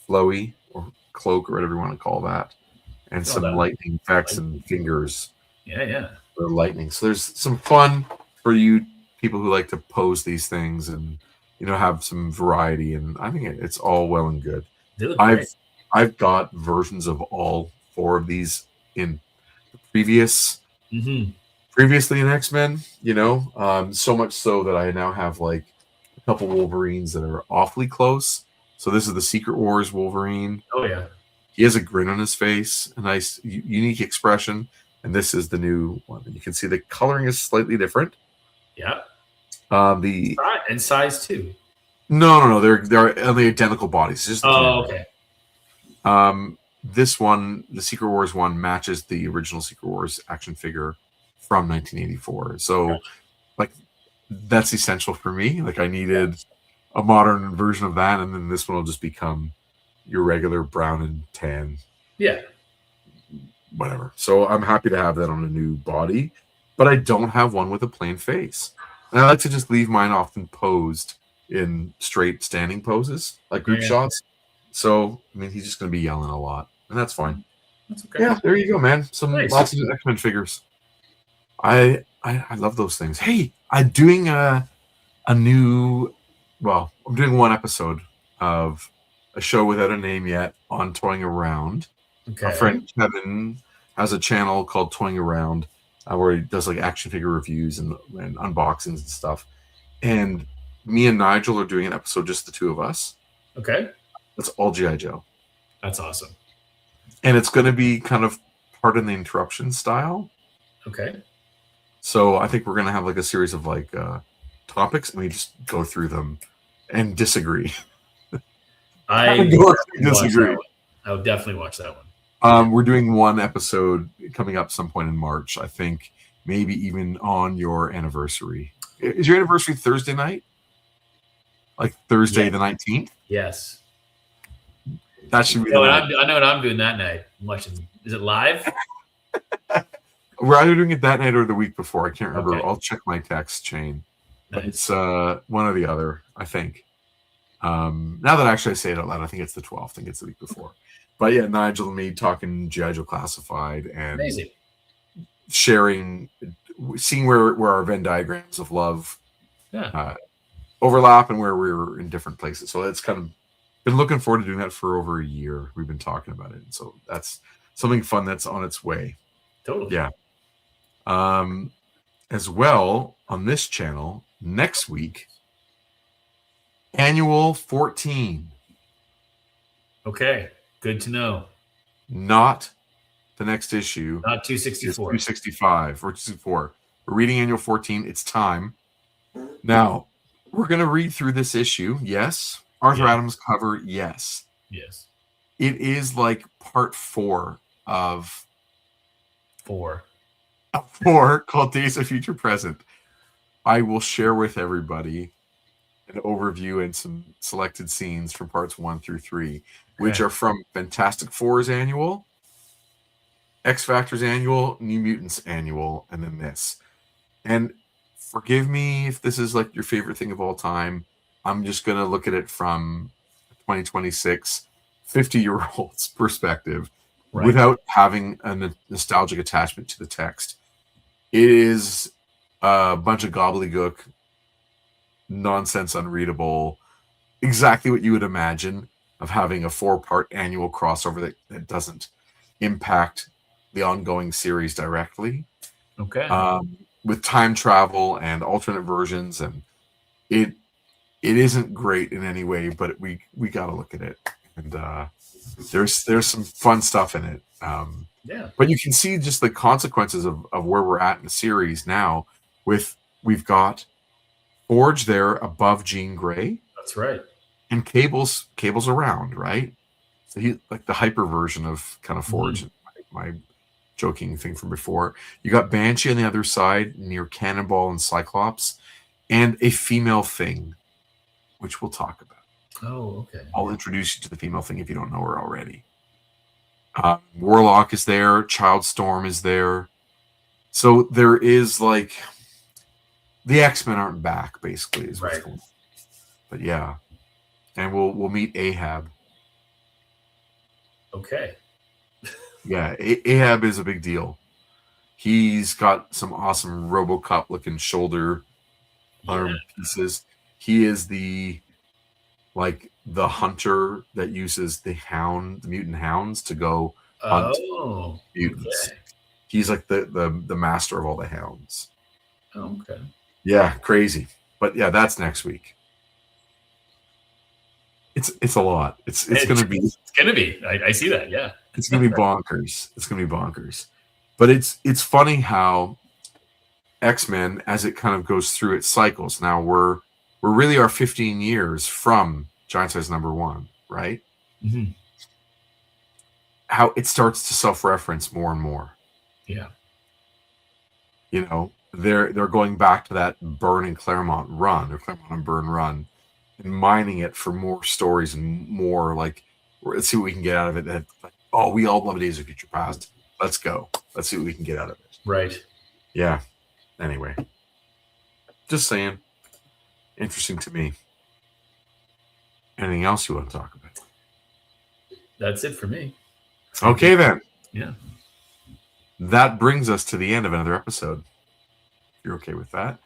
flowy or cloak or whatever you want to call that, and some lightning effects and fingers. Yeah. For lightning. So there's some fun for you people who like to pose these things and have some variety. And I think it's all well and good. I've got versions of all 4 of these in previously in X-Men. So much so that I now have like a couple Wolverines that are awfully close. So this is the Secret Wars Wolverine. Oh yeah. He has a grin on his face, a nice unique expression. And this is the new one. You can see the coloring is slightly different. Yeah. And size too. No. They're on the identical bodies. Just okay. This one, the Secret Wars one, matches the original Secret Wars action figure from 1984. So, like, that's essential for me. Like, I needed a modern version of that, and then this one will just become your regular brown and tan. Yeah. Whatever. So I'm happy to have that on a new body, but I don't have one with a plain face. And I like to just leave mine often posed in straight standing poses, like group shots. So, I mean, he's just going to be yelling a lot, and that's fine. That's okay. Yeah, there you go, man. Lots of X-Men figures. I love those things. Hey, I'm doing I'm doing 1 episode of a show without a name yet on Toying Around. Okay. Our friend Kevin has a channel called Toying Around where he does like action figure reviews and unboxings and stuff. And me and Nigel are doing an episode, just the 2 of us. Okay. That's all G.I. Joe. That's awesome. And it's going to be kind of Pardon the Interruption style. Okay. So I think we're going to have like a series of like topics, and we just go through them and disagree. I would definitely watch that one. We're doing 1 episode coming up some point in March, I think, maybe even on your anniversary. Is your anniversary Thursday night? Like Thursday the 19th? Yes. That should be. I know what I'm doing that night. I'm watching. Is it live? We're either doing it that night or the week before. I can't remember. Okay. I'll check my text chain. Nice. But it's one or the other, I think. Now that actually I say it out loud, I think it's the 12th. I think it's the week before. But yeah, Nigel and me talking G.I. Joe Classified and amazing. Sharing, seeing where our Venn diagrams of love overlap and where we're in different places. So it's kind of been looking forward to doing that for over a year. We've been talking about it. So that's something fun that's on its way. Totally. Yeah. As well, on this channel, next week, Annual 14. Okay. Good to know. Not the next issue. Not 264. It's 265 or 264. We're reading Annual 14. It's time. Now, we're going to read through this issue. Yes. Arthur Adams cover. Yes. Yes. It is like part 4 of 4. A 4 called Days of Future Present. I will share with everybody an overview and some selected scenes from parts 1 through 3, which Okay. are from Fantastic Four's annual, X Factor's annual, New Mutants annual, and then this. And forgive me if this is like your favorite thing of all time. I'm just going to look at it from 2026 50-year-old's perspective Right. without having a nostalgic attachment to the text. It is a bunch of gobbledygook, nonsense, unreadable, exactly what you would imagine of having a 4-part annual crossover that doesn't impact the ongoing series directly. Okay. With time travel and alternate versions, and it isn't great in any way, but we got to look at it, and there's some fun stuff in it. Yeah. But you can see just the consequences of where we're at in the series now. We've got Forge there above Jean Grey, That's right. and Cable's around, right? So he like the hyper version of kind of Forge. My joking thing from before. You got Banshee on the other side near Cannonball and Cyclops, and a female thing, which we'll talk about. Oh, okay. I'll introduce you to the female thing if you don't know her already. Warlock is there. Childstorm is there. So there is like the X-Men aren't back, basically, is what's Right. going on. But yeah, and we'll meet Ahab. Okay. Yeah, Ahab is a big deal. He's got some awesome RoboCop looking shoulder arm pieces. He is the hunter that uses the mutant hounds to go hunt mutants. Okay. He's like the master of all the hounds. Oh, okay. Yeah, crazy. But yeah, that's next week. It's a lot. It's gonna be. It's gonna be. I see that. Yeah. It's gonna be bonkers. It's gonna be bonkers. But it's funny how X-Men, as it kind of goes through its cycles. Now we're really our 15 years from Giant Size #1, right? Mm-hmm. How it starts to self-reference more and more. Yeah. You know, they're going back to that Byrne and Claremont run, or Claremont and Byrne run, and mining it for more stories and more like, let's see what we can get out of it. That, like, oh, we all love Days of Future Past. Let's go. Let's see what we can get out of it. Right. Yeah. Anyway, just saying. Interesting to me. Anything else you want to talk about? That's it for me. Okay, then. Yeah. That brings us to the end of another episode. If you're okay with that.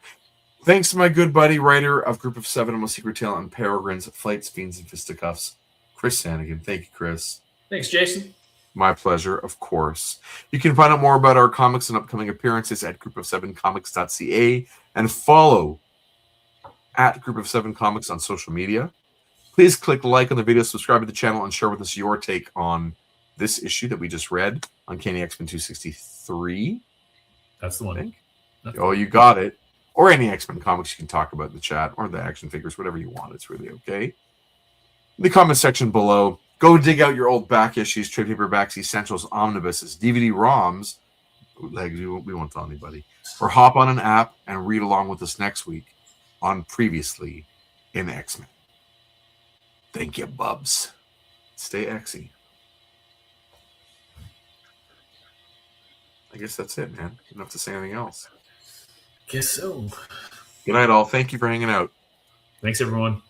Thanks to my good buddy, writer of Group of Seven, Almost Secret Tale, and Peregrines, Flights, Fiends, and Fisticuffs, Chris Sanigan. Thank you, Chris. Thanks, Jason. My pleasure, of course. You can find out more about our comics and upcoming appearances at groupofsevencomics.ca and follow at Group of Seven Comics on social media. Please click like on the video, subscribe to the channel, and share with us your take on this issue that we just read, Uncanny X-Men 263. That's the one. I think. Oh, you got it. Or any X-Men comics you can talk about in the chat, or the action figures, whatever you want. It's really okay. In the comment section below, go dig out your old back issues, trade paperbacks, essentials, omnibuses, DVD ROMs. Bootlegs, we won't tell anybody. Or hop on an app and read along with us next week on Previously in X-Men. Thank you, bubs. Stay Xy. I guess that's it, man. You don't have to say anything else. Guess so. Good night, all. Thank you for hanging out. Thanks, everyone.